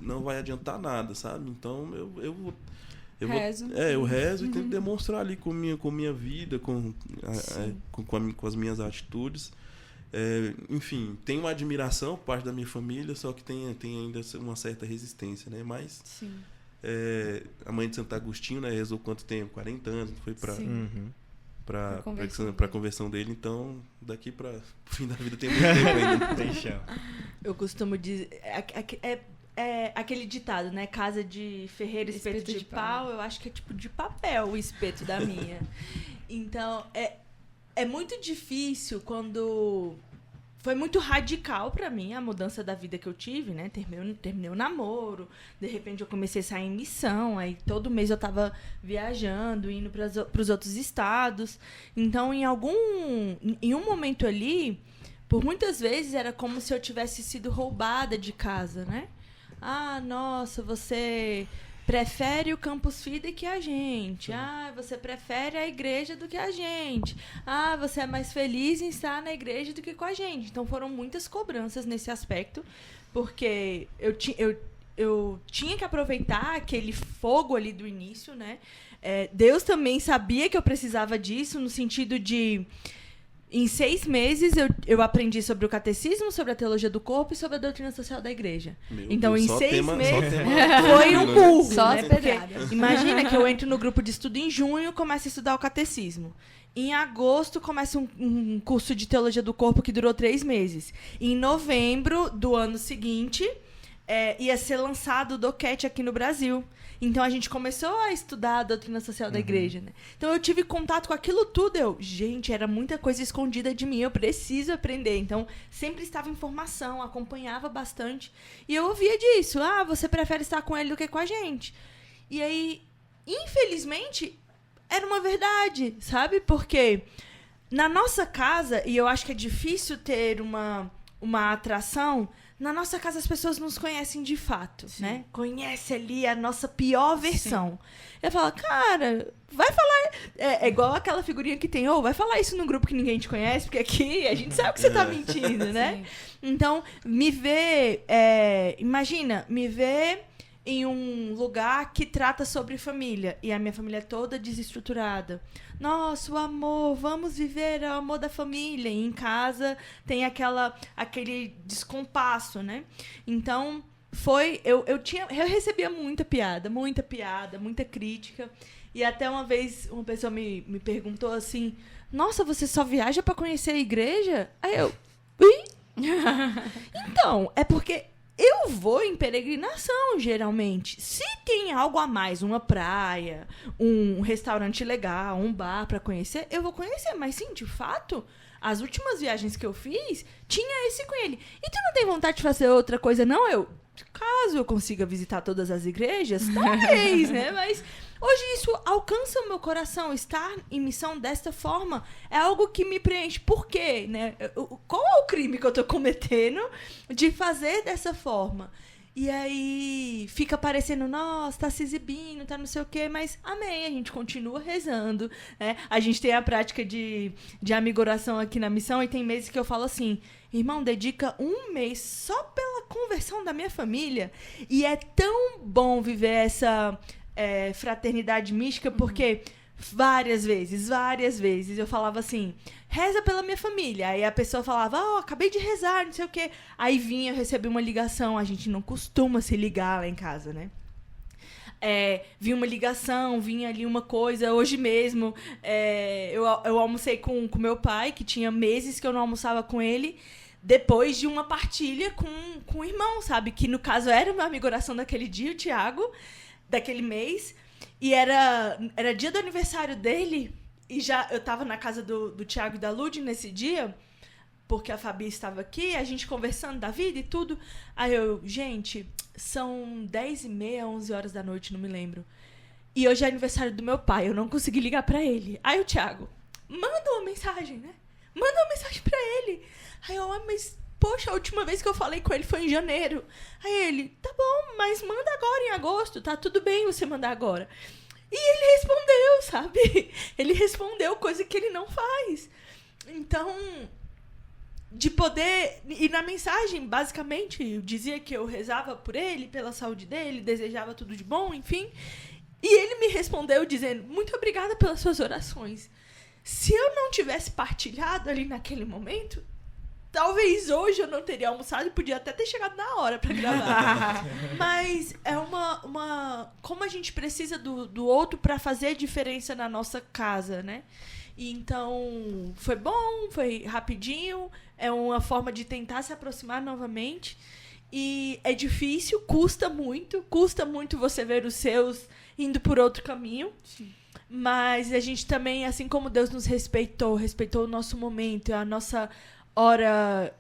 não vai adiantar nada, sabe? Então, eu rezo e tento demonstrar ali com minha vida, com as minhas atitudes. Enfim, tem uma admiração por parte da minha família, só que tem ainda uma certa resistência, né? Mas Sim. A mãe de Santo Agostinho, né, rezou quanto tempo? 40 anos, foi para a conversão dele. Então, daqui para o fim da vida tem muito tempo ainda. Tem chão. Eu costumo dizer... aquele ditado, né? Casa de ferreiro, espeto de pau. Eu acho que é tipo de papel o espeto da minha. Então, é muito difícil quando... Foi muito radical pra mim a mudança da vida que eu tive, né? Terminei o namoro, de repente eu comecei a sair em missão, aí todo mês eu tava viajando, indo pros outros estados. Então, em um momento ali, por muitas vezes era como se eu tivesse sido roubada de casa, né? Ah, nossa, você prefere o Campus Fidei que a gente. Ah, você prefere a igreja do que a gente. Ah, você é mais feliz em estar na igreja do que com a gente. Então foram muitas cobranças nesse aspecto, porque eu tinha que aproveitar aquele fogo ali do início, né? Deus também sabia que eu precisava disso, no sentido de... Em 6 meses, eu aprendi sobre o catecismo, sobre a teologia do corpo e sobre a doutrina social da igreja. Então, Deus, em 6 meses, foi um burro. Só né? Porque imagina que eu entro no grupo de estudo em junho e começo a estudar o catecismo. Em agosto, começa um curso de teologia do corpo que durou 3 meses. Em novembro do ano seguinte... ia ser lançado o DOCAT aqui no Brasil. Então a gente começou a estudar a doutrina social da igreja, né? Então eu tive contato com aquilo tudo. Gente, era muita coisa escondida de mim, eu preciso aprender. Então sempre estava em formação, acompanhava bastante. E eu ouvia disso. Você prefere estar com ele do que com a gente. E aí, infelizmente, era uma verdade, sabe? Porque na nossa casa, e eu acho que é difícil ter uma atração... Na nossa casa, as pessoas nos conhecem de fato, né? Conhece ali a nossa pior versão. Sim. Eu falo, cara, vai falar... É igual aquela figurinha que tem, vai falar isso num grupo que ninguém te conhece, porque aqui a gente sabe que você tá mentindo, né? Sim. Então, me ver... imagina, me ver em um lugar que trata sobre família. E a minha família é toda desestruturada. Nossa, o amor, vamos viver o amor da família. E em casa tem aquele descompasso, né? Então, eu recebia muita piada, muita crítica. E até uma vez uma pessoa me perguntou assim, nossa, você só viaja para conhecer a igreja? Aí eu, ui? Então, é porque... Eu vou em peregrinação, geralmente. Se tem algo a mais, uma praia, um restaurante legal, um bar para conhecer, eu vou conhecer. Mas sim, de fato, as últimas viagens que eu fiz, tinha esse com ele. E tu não tem vontade de fazer outra coisa, não? Caso eu consiga visitar todas as igrejas, talvez, né? Mas hoje isso alcança o meu coração. Estar em missão desta forma é algo que me preenche. Por quê? Né? Qual é o crime que eu tô cometendo de fazer dessa forma? E aí fica parecendo, nossa, tá se exibindo, tá não sei o quê, mas amém, a gente continua rezando, né? A gente tem a prática de amigoração aqui na missão e tem meses que eu falo assim, irmão, dedica 1 mês só pela conversão da minha família. E é tão bom viver essa fraternidade mística, porque várias vezes eu falava assim, reza pela minha família. Aí a pessoa falava, acabei de rezar, não sei o quê. Aí eu recebi uma ligação. A gente não costuma se ligar lá em casa, né? Vinha uma ligação, vinha ali uma coisa. Hoje mesmo, eu almocei com meu pai, que tinha meses que eu não almoçava com ele, depois de uma partilha com o irmão, sabe? Que no caso era o meu amigo oração daquele dia, o Thiago, daquele mês. E era dia do aniversário dele, e eu tava na casa do Thiago e da Lud nesse dia, porque a Fabi estava aqui, a gente conversando da vida e tudo. Aí gente, são 10h30, 11 horas da noite, não me lembro. E hoje é aniversário do meu pai, eu não consegui ligar pra ele. Aí o Thiago, manda uma mensagem, né? Manda uma mensagem pra ele. Aí eu, mas... Poxa, a última vez que eu falei com ele foi em janeiro. Aí ele, tá bom, mas manda agora em agosto, tá tudo bem você mandar agora. E ele respondeu, sabe? Ele respondeu coisa que ele não faz. Então, de poder... E na mensagem, basicamente, eu dizia que eu rezava por ele, pela saúde dele, desejava tudo de bom, enfim. E ele me respondeu dizendo, muito obrigada pelas suas orações. Se eu não tivesse partilhado ali naquele momento... Talvez hoje eu não teria almoçado e podia até ter chegado na hora pra gravar. Mas é como a gente precisa do outro pra fazer diferença na nossa casa, né? E então, foi bom, foi rapidinho. É uma forma de tentar se aproximar novamente. E é difícil, custa muito você ver os seus indo por outro caminho. Sim. Mas a gente também, assim como Deus nos respeitou o nosso momento, a nossa... hora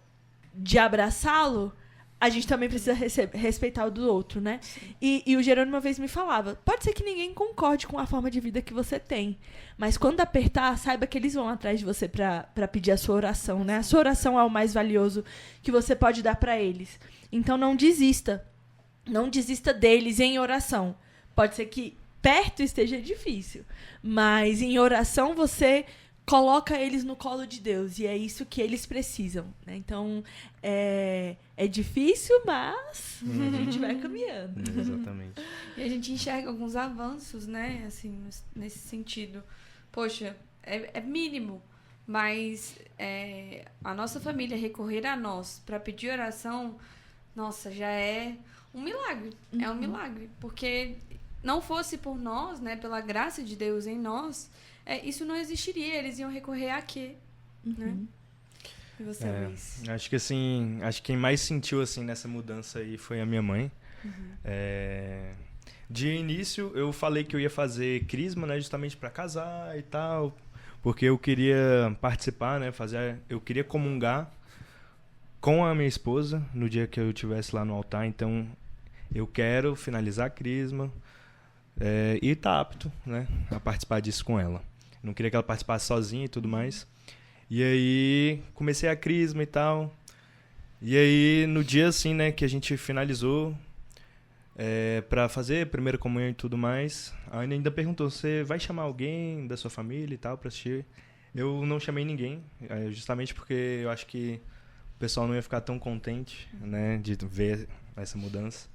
de abraçá-lo, a gente também precisa respeitar o do outro, né? E o Jerônimo uma vez me falava, pode ser que ninguém concorde com a forma de vida que você tem, mas quando apertar, saiba que eles vão atrás de você pra pedir a sua oração, né? A sua oração é o mais valioso que você pode dar pra eles. Então não desista. Não desista deles em oração. Pode ser que perto esteja difícil, mas em oração você... coloca eles no colo de Deus, e é isso que eles precisam, né? Então, é difícil, mas a gente vai caminhando. Exatamente. E a gente enxerga alguns avanços, né? Assim, nesse sentido. Poxa, é mínimo, mas a nossa família recorrer a nós para pedir oração, nossa, já é um milagre. Uhum. É um milagre, porque não fosse por nós, né? Pela graça de Deus em nós... isso não existiria, eles iam recorrer a quê? Né? E você, Luiz? Acho que assim, acho que quem mais sentiu assim nessa mudança aí foi a minha mãe. De início eu falei que eu ia fazer crisma, né, justamente para casar e tal, porque eu queria participar, né, eu queria comungar com a minha esposa no dia que eu estivesse lá no altar, então eu quero finalizar a crisma e tá apto, né, a participar disso com ela. Não queria que ela participasse sozinha e tudo mais. E aí comecei a crisma e tal. E aí no dia assim, né, que a gente finalizou pra fazer a primeira comunhão e tudo mais, a Ana ainda perguntou: você vai chamar alguém da sua família e tal pra assistir? Eu não chamei ninguém, justamente porque eu acho que o pessoal não ia ficar tão contente, né, de ver essa mudança.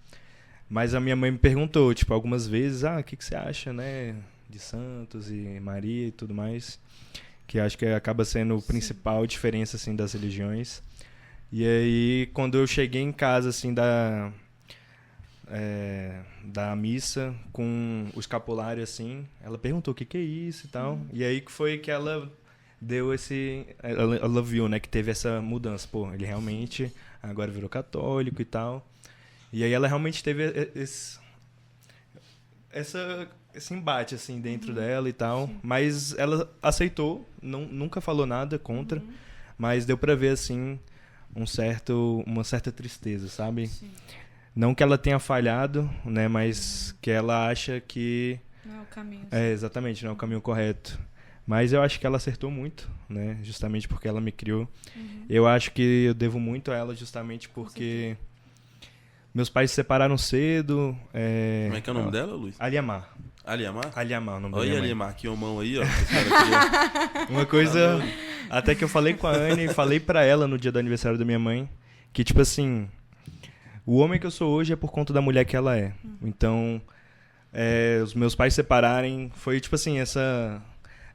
Mas a minha mãe me perguntou, tipo, algumas vezes: o que você acha, né, de Santos e Maria e tudo mais, que acho que acaba sendo a principal diferença, assim, das religiões. E aí, quando eu cheguei em casa, assim, da missa, com o escapulário, assim, ela perguntou o que é isso e tal. E aí que foi que ela deu ela viu, né, que teve essa mudança. Pô, ele realmente agora virou católico e tal. E aí ela realmente teve esse embate, assim, dentro dela e tal. Sim. Mas ela aceitou, nunca falou nada contra, mas deu pra ver, assim, uma certa tristeza, sabe? Sim. Não que ela tenha falhado, né, mas que ela acha que... Não é o caminho. Exatamente, não é o caminho correto. Mas eu acho que ela acertou muito, né, justamente porque ela me criou. Eu acho que eu devo muito a ela justamente porque... Meus pais se separaram cedo. Como é que é o nome dela, Luiz? Aliamar. Aliamar? Aliamar, o nome dela. Olha Aliamar, que homão aí, ó. Uma coisa... Até que eu falei com a Anne e falei pra ela no dia do aniversário da minha mãe, que, tipo assim, o homem que eu sou hoje é por conta da mulher que ela é. Então, os meus pais se separarem, foi, tipo assim,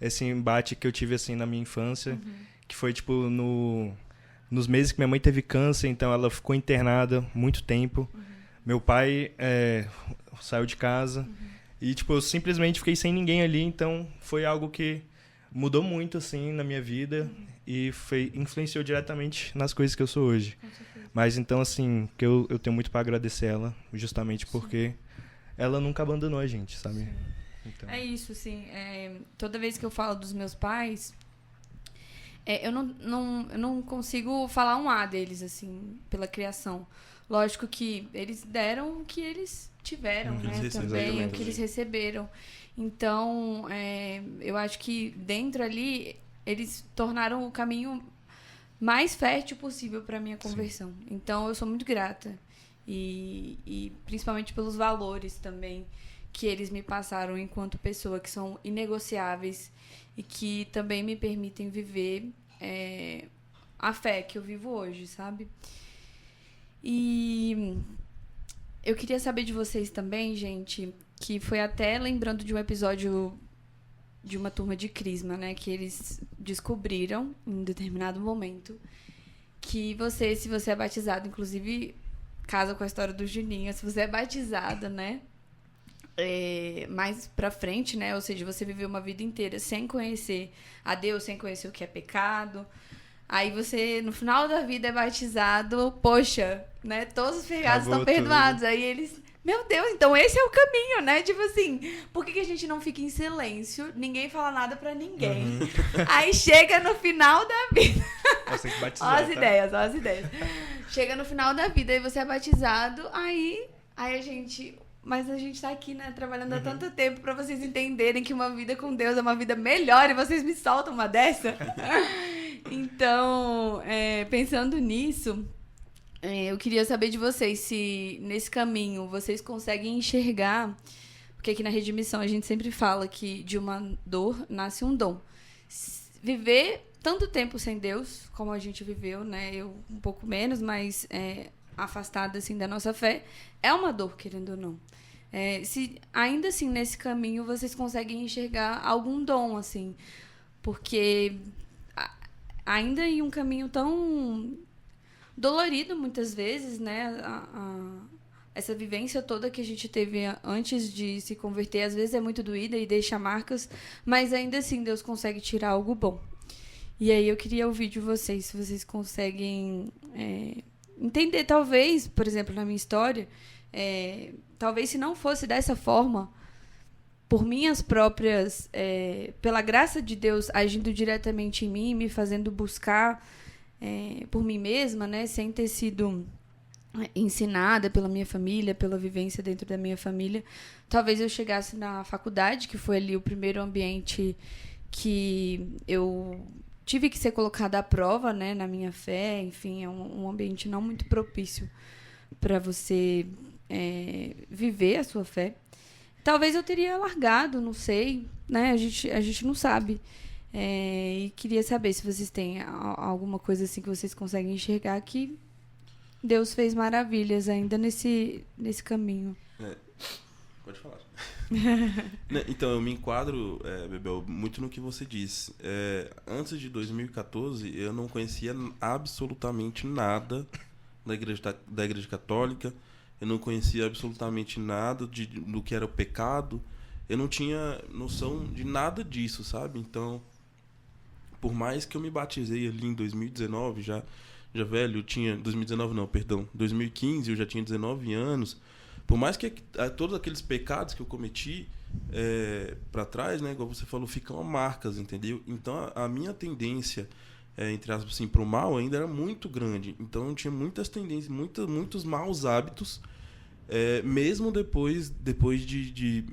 esse embate que eu tive, assim, na minha infância, que foi, tipo, nos meses que minha mãe teve câncer, então ela ficou internada muito tempo. Meu pai saiu de casa e, tipo, eu simplesmente fiquei sem ninguém ali, então foi algo que mudou muito, assim, na minha vida e influenciou diretamente nas coisas que eu sou hoje. Mas, então, assim, que eu tenho muito para agradecer ela, justamente porque ela nunca abandonou a gente, sabe? Então. É isso, assim, toda vez que eu falo dos meus pais... eu não consigo falar um A deles, assim, pela criação. Lógico que eles deram o que eles tiveram, né? Também, o que eles receberam. Então, eu acho que dentro ali, eles tornaram o caminho mais fértil possível para a minha conversão. Sim. Então, eu sou muito grata. E principalmente pelos valores também que eles me passaram enquanto pessoa, que são inegociáveis e que também me permitem viver a fé que eu vivo hoje, sabe? E eu queria saber de vocês também, gente, que foi até lembrando de um episódio de uma turma de crisma, né? Que eles descobriram, em determinado momento, que se você é batizado, inclusive casa com a história do Juninho, se você é batizado, né? Mais pra frente, né? Ou seja, você viveu uma vida inteira sem conhecer a Deus, sem conhecer o que é pecado. Aí você, no final da vida, é batizado, poxa, né? Todos os pecados estão perdoados. Aí eles, meu Deus, então esse é o caminho, né? Tipo assim, por que a gente não fica em silêncio? Ninguém fala nada pra ninguém. Aí chega no final da vida. Você tem que batizar, ó as ideias. Chega no final da vida e você é batizado, aí a gente... Mas a gente tá aqui, né, trabalhando há tanto tempo pra vocês entenderem que uma vida com Deus é uma vida melhor e vocês me soltam uma dessa. Então, pensando nisso, eu queria saber de vocês se nesse caminho vocês conseguem enxergar, porque aqui na Redimissão a gente sempre fala que de uma dor nasce um dom. Viver tanto tempo sem Deus, como a gente viveu, né, eu um pouco menos, mas afastada assim da nossa fé, é uma dor, querendo ou não. Se ainda assim nesse caminho vocês conseguem enxergar algum dom, assim, porque ainda em um caminho tão dolorido muitas vezes, né, essa vivência toda que a gente teve antes de se converter, às vezes é muito doída e deixa marcas, mas ainda assim Deus consegue tirar algo bom. E aí eu queria ouvir de vocês, se vocês conseguem entender, talvez, por exemplo, na minha história, talvez se não fosse dessa forma, por minhas próprias, pela graça de Deus agindo diretamente em mim, me fazendo buscar por mim mesma, né, sem ter sido ensinada pela minha família, pela vivência dentro da minha família, talvez eu chegasse na faculdade, que foi ali o primeiro ambiente que eu tive que ser colocada à prova, né, na minha fé. Enfim, é um ambiente não muito propício para você viver a sua fé. Talvez eu teria largado, não sei, né? A gente não sabe. E queria saber se vocês têm alguma coisa assim que vocês conseguem enxergar que Deus fez maravilhas ainda nesse caminho. Pode falar. Então, eu me enquadro, Bebel, muito no que você disse. Antes de 2014, eu não conhecia absolutamente nada da igreja católica. Eu não conhecia absolutamente nada do que era o pecado. Eu não tinha noção de nada disso, sabe? Então, por mais que eu me batizei ali em 2019, já velho, eu tinha... 2019 não, perdão. 2015, eu já tinha 19 anos. Por mais que todos aqueles pecados que eu cometi para trás, né, igual você falou, ficam marcas, entendeu? Então, a minha tendência, entre aspas, assim, pro mal ainda era muito grande. Então, eu tinha muitas tendências, muitos maus hábitos, mesmo depois de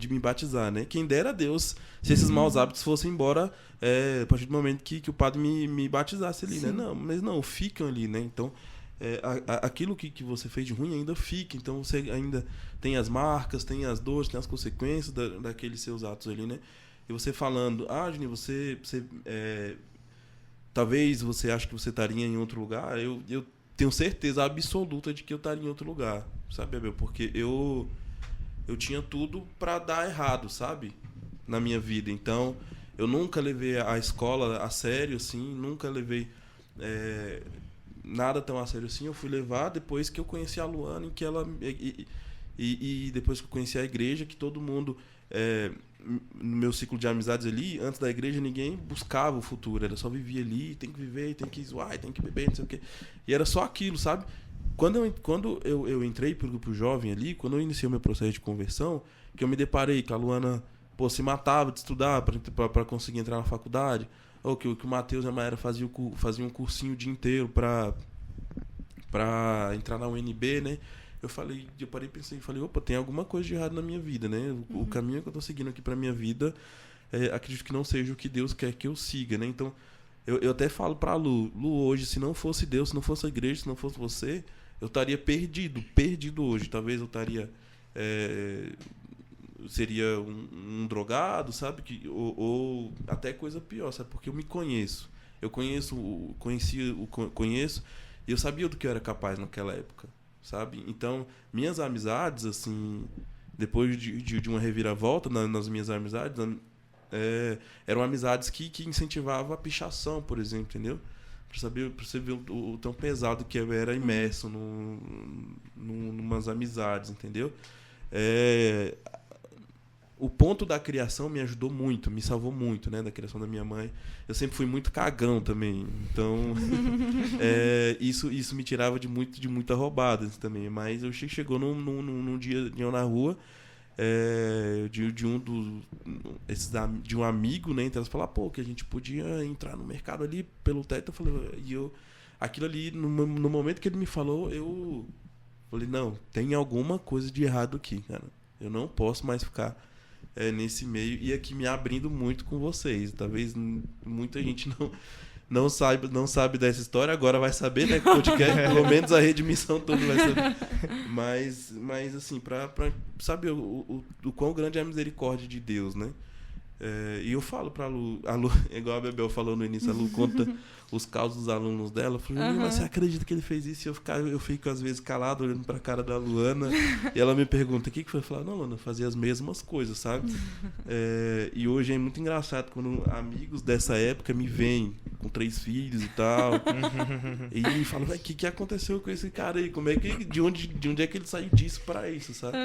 me batizar, né? Quem dera a Deus se esses maus hábitos fossem embora a partir do momento que o padre me batizasse ali, né? Não, mas não, ficam ali, né? Então, aquilo que você fez de ruim ainda fica. Então, você ainda tem as marcas, tem as dores, tem as consequências daqueles seus atos ali, né? E você falando, Juninho, você talvez você ache que você estaria em outro lugar. Eu tenho certeza absoluta de que eu estaria em outro lugar, sabe, Abel? Porque eu tinha tudo para dar errado, sabe? Na minha vida. Então, eu nunca levei a escola a sério, assim. Nunca levei nada tão a sério assim. Eu fui levar depois que eu conheci a Luana, em que ela... E depois que eu conheci a igreja, que todo mundo... no meu ciclo de amizades ali, antes da igreja, ninguém buscava o futuro. Era só vivia ali, tem que viver, tem que zoar, tem que beber, não sei o quê. E era só aquilo, sabe? Quando eu entrei pro grupo jovem ali, quando eu iniciei o meu processo de conversão, que eu me deparei que a Luana se matava de estudar para conseguir entrar na faculdade, ou que o Matheus e a Maera faziam um cursinho o dia inteiro para entrar na UNB, né? Eu parei e pensei, opa, tem alguma coisa de errado na minha vida, né? O caminho que eu tô seguindo aqui pra minha vida, acredito que não seja o que Deus quer que eu siga, né? Então, eu até falo pra Lu, hoje, se não fosse Deus, se não fosse a igreja, se não fosse você, eu estaria perdido hoje. Talvez eu estaria... seria um drogado, sabe? Ou até coisa pior, sabe? Porque eu me conheço. Eu conheço, e eu sabia do que eu era capaz naquela época, sabe? Então, minhas amizades, assim, depois de uma reviravolta nas minhas amizades, eram amizades que incentivavam a pichação, por exemplo, entendeu? Pra você ver o tão pesado que eu era imerso numas amizades, entendeu? O ponto da criação me ajudou muito, me salvou muito, né, da criação da minha mãe. Eu sempre fui muito cagão também, então isso me tirava de muita roubada também. Mas eu chegou num dia eu na rua, de um amigo, né, então elas falaram, que a gente podia entrar no mercado ali pelo teto. Eu falei, aquilo ali, no momento que ele me falou, eu falei, não, tem alguma coisa de errado aqui, cara. Eu não posso mais ficar nesse meio, e aqui me abrindo muito com vocês. Talvez muita gente não sabe dessa história, agora vai saber, né? Podcast, pelo menos a Rede Missão toda vai saber. Mas assim, pra saber o quão grande é a misericórdia de Deus, né? E eu falo pra Lu, igual a Bebel falou no início, a Lu conta os causos dos alunos dela. Eu falei, mas você acredita que ele fez isso? E eu fico às vezes calado, olhando pra cara da Luana, e ela me pergunta, o que foi? Eu falo, não, Luana, eu fazia as mesmas coisas, sabe? E hoje é muito engraçado quando amigos dessa época me veem com 3 filhos e tal, e me falam, o que aconteceu com esse cara aí? De onde é que ele saiu disso pra isso, sabe?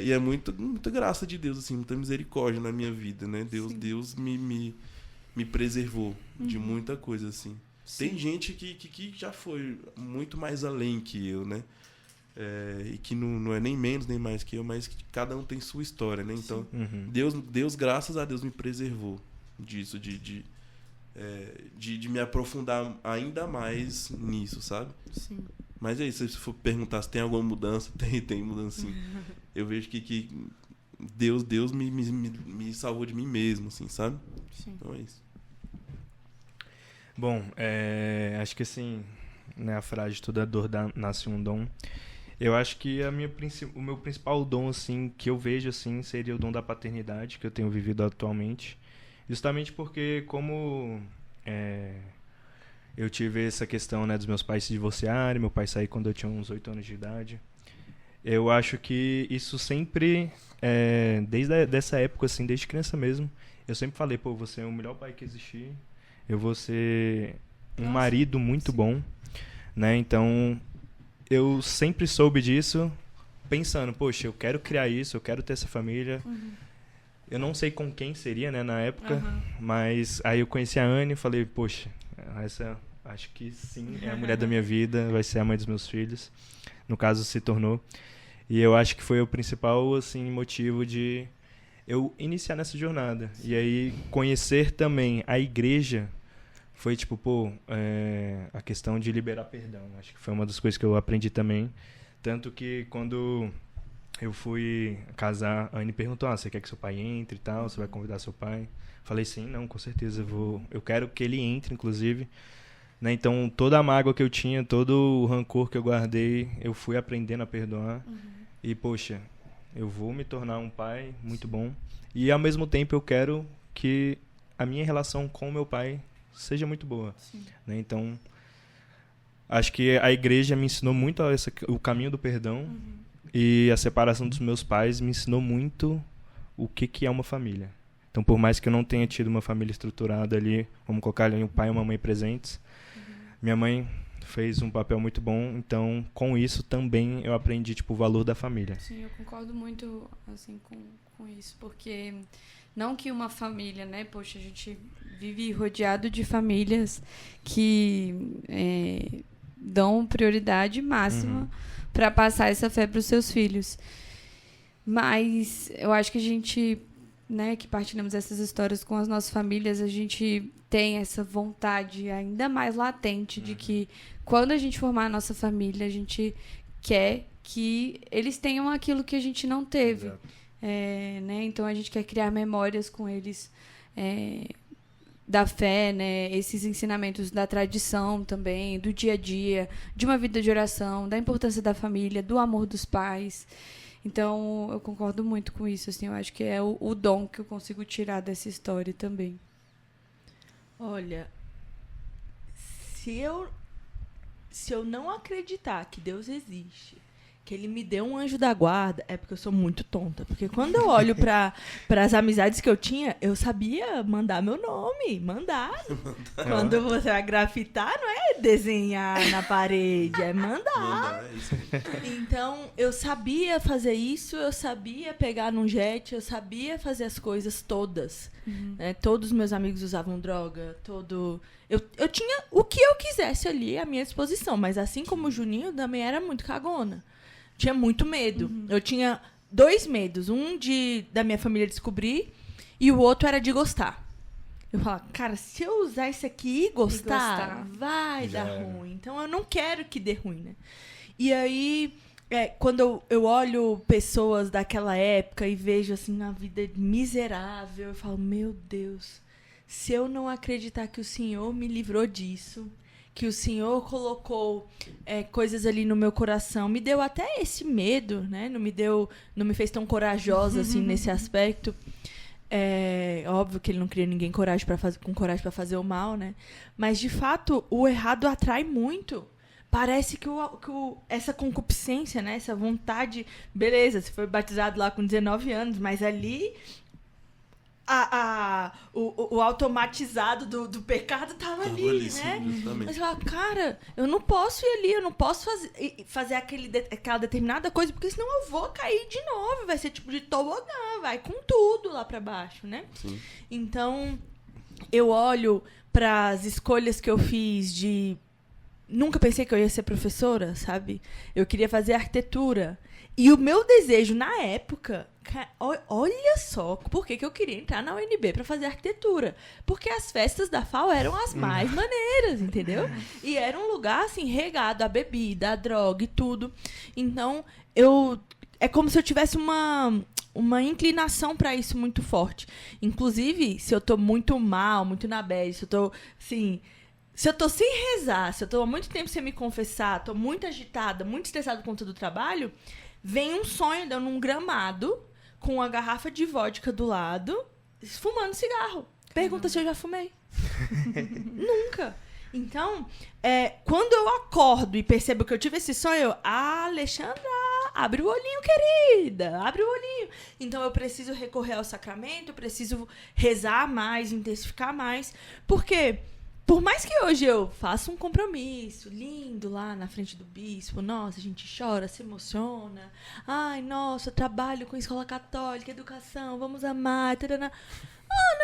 E é muita graça de Deus, assim, muita misericórdia na minha vida, né? Deus me preservou de muita coisa, assim. Tem gente que já foi muito mais além que eu, né? E que não é nem menos nem mais que eu, mas que cada um tem sua história, né? Então, Deus, graças a Deus, me preservou disso, de me aprofundar ainda mais nisso, sabe? Sim. Mas é isso, se for perguntar se tem alguma mudança, tem mudança, sim. Eu vejo que Deus me salvou de mim mesmo, assim, sabe? Sim. Então é isso. Bom, acho que assim, né, a frase toda dor nasce um dom. Eu acho que o meu principal dom, assim, que eu vejo, assim, seria o dom da paternidade, que eu tenho vivido atualmente. Justamente porque, como eu tive essa questão, né, dos meus pais se divorciarem, meu pai saiu quando eu tinha uns 8 anos de idade. Eu acho que isso sempre, dessa época, assim, desde criança mesmo, eu sempre falei, pô, você é o melhor pai que existir, eu vou ser um marido muito bom, né? Então, eu sempre soube disso, pensando, poxa, eu quero criar isso, eu quero ter essa família. Eu não sei com quem seria, né, na época, mas aí eu conheci a Anne e falei, poxa, essa acho que sim, é a mulher da minha vida, vai ser a mãe dos meus filhos. No caso, se tornou. E eu acho que foi o principal, assim, motivo de eu iniciar nessa jornada. E aí, conhecer também a igreja foi, tipo, pô, a questão de liberar perdão. Acho que foi uma das coisas que eu aprendi também. Tanto que quando eu fui casar, a Anne perguntou, você quer que seu pai entre e tal? Você vai convidar seu pai? Falei, sim, não, com certeza. Eu quero que ele entre, inclusive. Né? Então, toda a mágoa que eu tinha, todo o rancor que eu guardei, eu fui aprendendo a perdoar. E, poxa, eu vou me tornar um pai muito bom. E, ao mesmo tempo, eu quero que a minha relação com o meu pai seja muito boa. Né? Então, acho que a igreja me ensinou muito o caminho do perdão. E a separação dos meus pais me ensinou muito o que é uma família. Então, por mais que eu não tenha tido uma família estruturada ali, vamos colocar ali um pai e uma mãe presentes, minha mãe fez um papel muito bom. Então, com isso também eu aprendi, tipo, o valor da família. Sim, eu concordo muito, assim, com isso, porque não que uma família, né, poxa, a gente vive rodeado de famílias que dão prioridade máxima para passar essa fé para os seus filhos. Mas eu acho que a gente, né, que partilhamos essas histórias com as nossas famílias, a gente tem essa vontade ainda mais latente de que quando a gente formar a nossa família, a gente quer que eles tenham aquilo que a gente não teve. Né? Então a gente quer criar memórias com eles da fé, né? Esses ensinamentos da tradição também, do dia a dia, de uma vida de oração, da importância da família, do amor dos pais. Então, eu concordo muito com isso. Assim, eu acho que é o dom que eu consigo tirar dessa história também. Olha, se eu não acreditar que Deus existe, que Ele me deu um anjo da guarda, é porque eu sou muito tonta. Porque quando eu olho para as amizades que eu tinha, eu sabia mandar meu nome, mandar. Quando você vai grafitar, não é desenhar na parede, é mandar. Então, eu sabia fazer isso, eu sabia pegar num jet, eu sabia fazer as coisas todas. Né? Todos os meus amigos usavam droga, eu tinha o que eu quisesse ali à minha disposição, mas assim como o Juninho, também era muito cagona. Tinha muito medo. Eu tinha 2 medos. Um da minha família descobrir e o outro era de gostar. Eu falava, cara, se eu usar isso aqui e gostar, vai dar ruim. Então, eu não quero que dê ruim, né? E aí, quando eu olho pessoas daquela época e vejo, assim, uma vida miserável, eu falo, meu Deus, se eu não acreditar que o Senhor me livrou disso, que o Senhor colocou coisas ali no meu coração, me deu até esse medo, né? Não me fez tão corajosa, assim, nesse aspecto. Óbvio que ele não cria ninguém com coragem para fazer o mal, né? Mas, de fato, o errado atrai muito. Parece que essa concupiscência, né? Essa vontade... Beleza, você foi batizado lá com 19 anos, mas ali... O automatizado do pecado estava ali, né? Mas eu falo, cara, eu não posso ir ali, eu não posso fazer aquela determinada coisa, porque senão eu vou cair de novo, vai ser tipo de tobogã, vai com tudo lá para baixo, né? Sim. Então, eu olho para as escolhas que eu fiz de... Nunca pensei que eu ia ser professora, sabe? Eu queria fazer arquitetura. E o meu desejo, na época... Olha só por que eu queria entrar na UNB para fazer arquitetura. Porque as festas da FAO eram as mais maneiras, entendeu? E era um lugar, assim, regado a bebida, a droga e tudo. Então, é como se eu tivesse uma inclinação para isso muito forte. Inclusive, se eu tô muito mal, muito na bad, se eu tô, assim... Se eu tô sem rezar, se eu tô há muito tempo sem me confessar, tô muito agitada, muito estressada por conta do trabalho, vem um sonho de eu num gramado, com uma garrafa de vodka do lado, fumando cigarro. Pergunta se eu já fumei. Nunca. Então, quando eu acordo e percebo que eu tive esse sonho, eu... Alexandra, abre o olhinho, querida. Abre o olhinho. Então, eu preciso recorrer ao sacramento, eu preciso rezar mais, intensificar mais. Porque... Por mais que hoje eu faça um compromisso lindo lá na frente do bispo, nossa, a gente chora, se emociona. Ai, nossa, eu trabalho com escola católica, educação, vamos amar, tarana.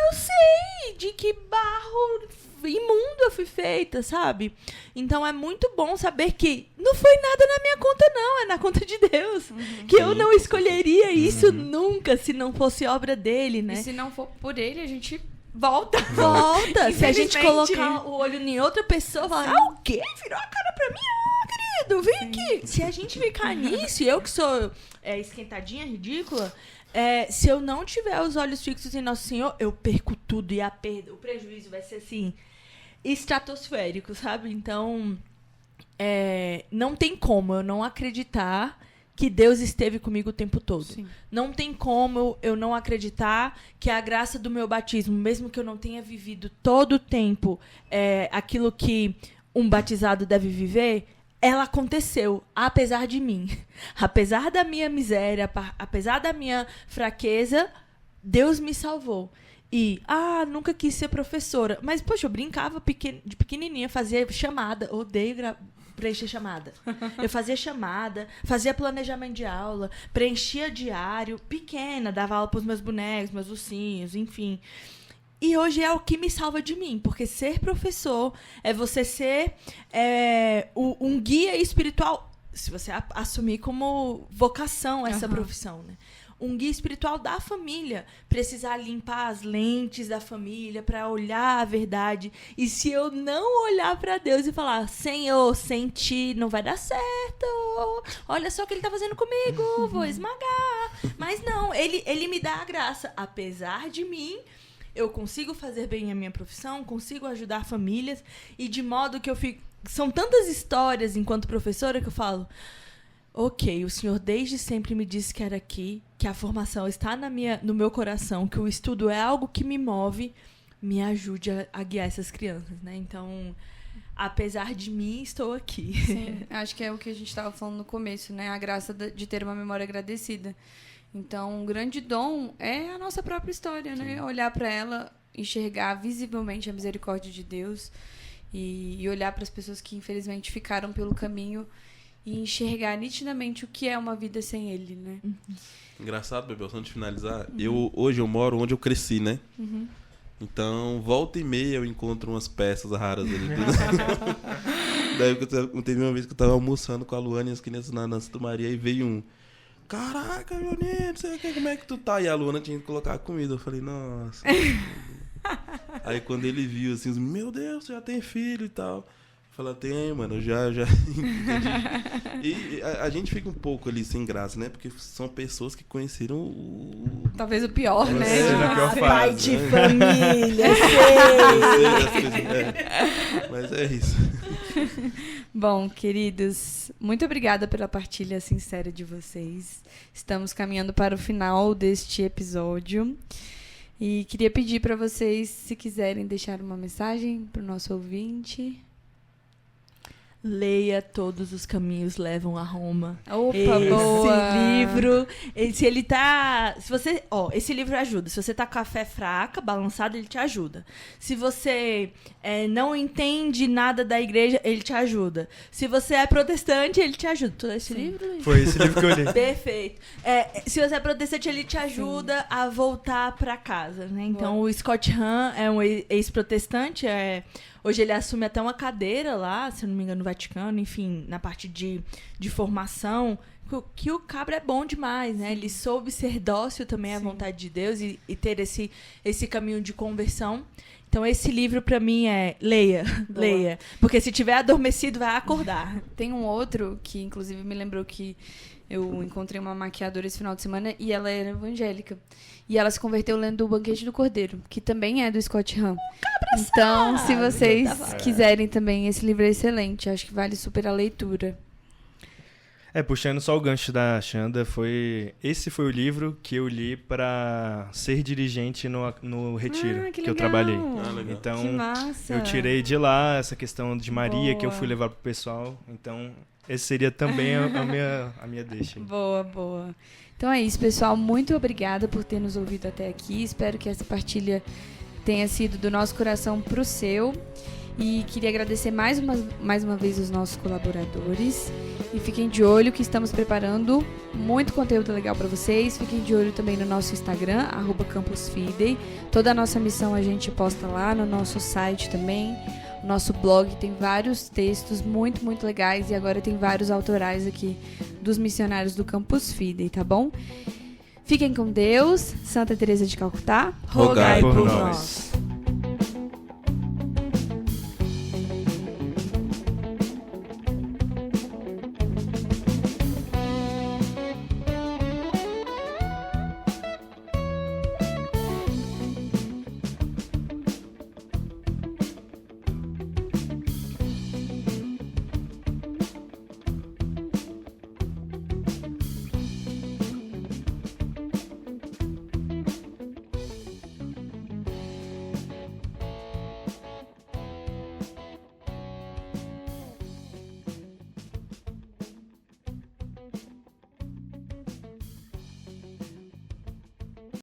Eu sei de que barro imundo eu fui feita, sabe? Então é muito bom saber que não foi nada na minha conta, não. É na conta de Deus. Que eu não escolheria isso nunca se não fosse obra dele, né? E se não for por ele, a gente... Volta. Se a gente colocar o olho em outra pessoa, falar, o quê? Virou a cara pra mim? Querido, vem aqui. Se a gente ficar nisso, e eu que sou esquentadinha, ridícula, se eu não tiver os olhos fixos em Nosso Senhor, eu perco tudo e o prejuízo vai ser, assim, estratosférico, sabe? Então, não tem como eu não acreditar que Deus esteve comigo o tempo todo. Sim. Não tem como eu não acreditar que a graça do meu batismo, mesmo que eu não tenha vivido todo o tempo aquilo que um batizado deve viver, ela aconteceu, apesar de mim. Apesar da minha miséria, apesar da minha fraqueza, Deus me salvou. E, nunca quis ser professora. Mas, poxa, eu brincava de pequenininha, fazia chamada, odeio preencher chamada. Eu fazia chamada, fazia planejamento de aula, preenchia diário, pequena, dava aula para os meus bonecos, meus ursinhos, enfim. E hoje é o que me salva de mim, porque ser professor é você ser um guia espiritual, se você assumir como vocação essa profissão, né? Um guia espiritual da família, precisar limpar as lentes da família para olhar a verdade. E se eu não olhar para Deus e falar, Senhor, sem ti não vai dar certo, olha só o que ele tá fazendo comigo, vou esmagar. Mas não, ele me dá a graça. Apesar de mim, eu consigo fazer bem a minha profissão, consigo ajudar famílias, e de modo que eu fico... São tantas histórias enquanto professora que eu falo... Ok, o Senhor desde sempre me disse que era aqui, que a formação está no meu coração, que o estudo é algo que me move, me ajude a guiar essas crianças, né? Então, apesar de mim, estou aqui. Sim, acho que é o que a gente estava falando no começo, né? A graça de ter uma memória agradecida. Então, um grande dom é a nossa própria história, né? Olhar para ela, enxergar visivelmente a misericórdia de Deus e olhar para as pessoas que, infelizmente, ficaram pelo caminho e enxergar nitidamente o que é uma vida sem ele, né? Engraçado, Bebel, só antes de finalizar, hoje eu moro onde eu cresci, né? Então, volta e meia eu encontro umas peças raras ali. Daí teve uma vez que eu tava almoçando com a Luana e as crianças na Santa Maria e veio um... Caraca, Joninho, não sei o que, como é que tu tá? E a Luana tinha que colocar a comida. Eu falei, nossa. Aí quando ele viu assim, meu Deus, você já tem filho e tal. Fala, tem, mano, já E a gente fica um pouco ali sem graça, né? Porque são pessoas que conheceram talvez o pior, né? A pior fase, pai de né? família, sei. Mas é isso. Bom, queridos, muito obrigada pela partilha sincera de vocês. Estamos caminhando para o final deste episódio. E queria pedir para vocês, se quiserem deixar uma mensagem para o nosso ouvinte... leia Todos os Caminhos Levam a Roma. Opa, Esse boa! livro, esse livro ajuda. Se você tá com a fé fraca, balançada, ele te ajuda. Se você não entende nada da igreja, ele te ajuda. Se você é protestante, ele te ajuda. Tu leu esse livro? Foi esse livro que eu li. Perfeito. Se você é protestante, ele te ajuda a voltar pra casa, né? Então, o Scott Hahn é um ex-protestante, hoje ele assume até uma cadeira lá, se eu não me engano, no Vaticano, enfim, na parte de formação, que o cabra é bom demais, né? Ele soube ser dócil também à vontade de Deus e ter esse caminho de conversão. Então, esse livro, pra mim, leia. Porque se tiver adormecido, vai acordar. Tem um outro que, inclusive, me lembrou que eu encontrei uma maquiadora esse final de semana e ela era evangélica. E ela se converteu lendo O Banquete do Cordeiro, que também é do Scott Hahn. Então, se vocês quiserem também, esse livro é excelente. Acho que vale super a leitura. Puxando só o gancho da Xanda, esse foi o livro que eu li para ser dirigente no retiro que eu trabalhei. Legal. Então, Que massa! eu tirei de lá essa questão de Maria que eu fui levar pro pessoal. Então, esse seria também a minha deixa. Boa. Então é isso, pessoal. Muito obrigada por ter nos ouvido até aqui. Espero que essa partilha tenha sido do nosso coração pro seu. E queria agradecer mais uma vez os nossos colaboradores. E fiquem de olho que estamos preparando muito conteúdo legal para vocês. Fiquem de olho também no nosso Instagram, @campusfidei. Toda a nossa missão a gente posta lá no nosso site também. O nosso blog tem vários textos muito, muito legais. E agora tem vários autorais aqui dos missionários do Campus Fidei, tá bom? Fiquem com Deus. Santa Teresa de Calcutá, Rogai por nós.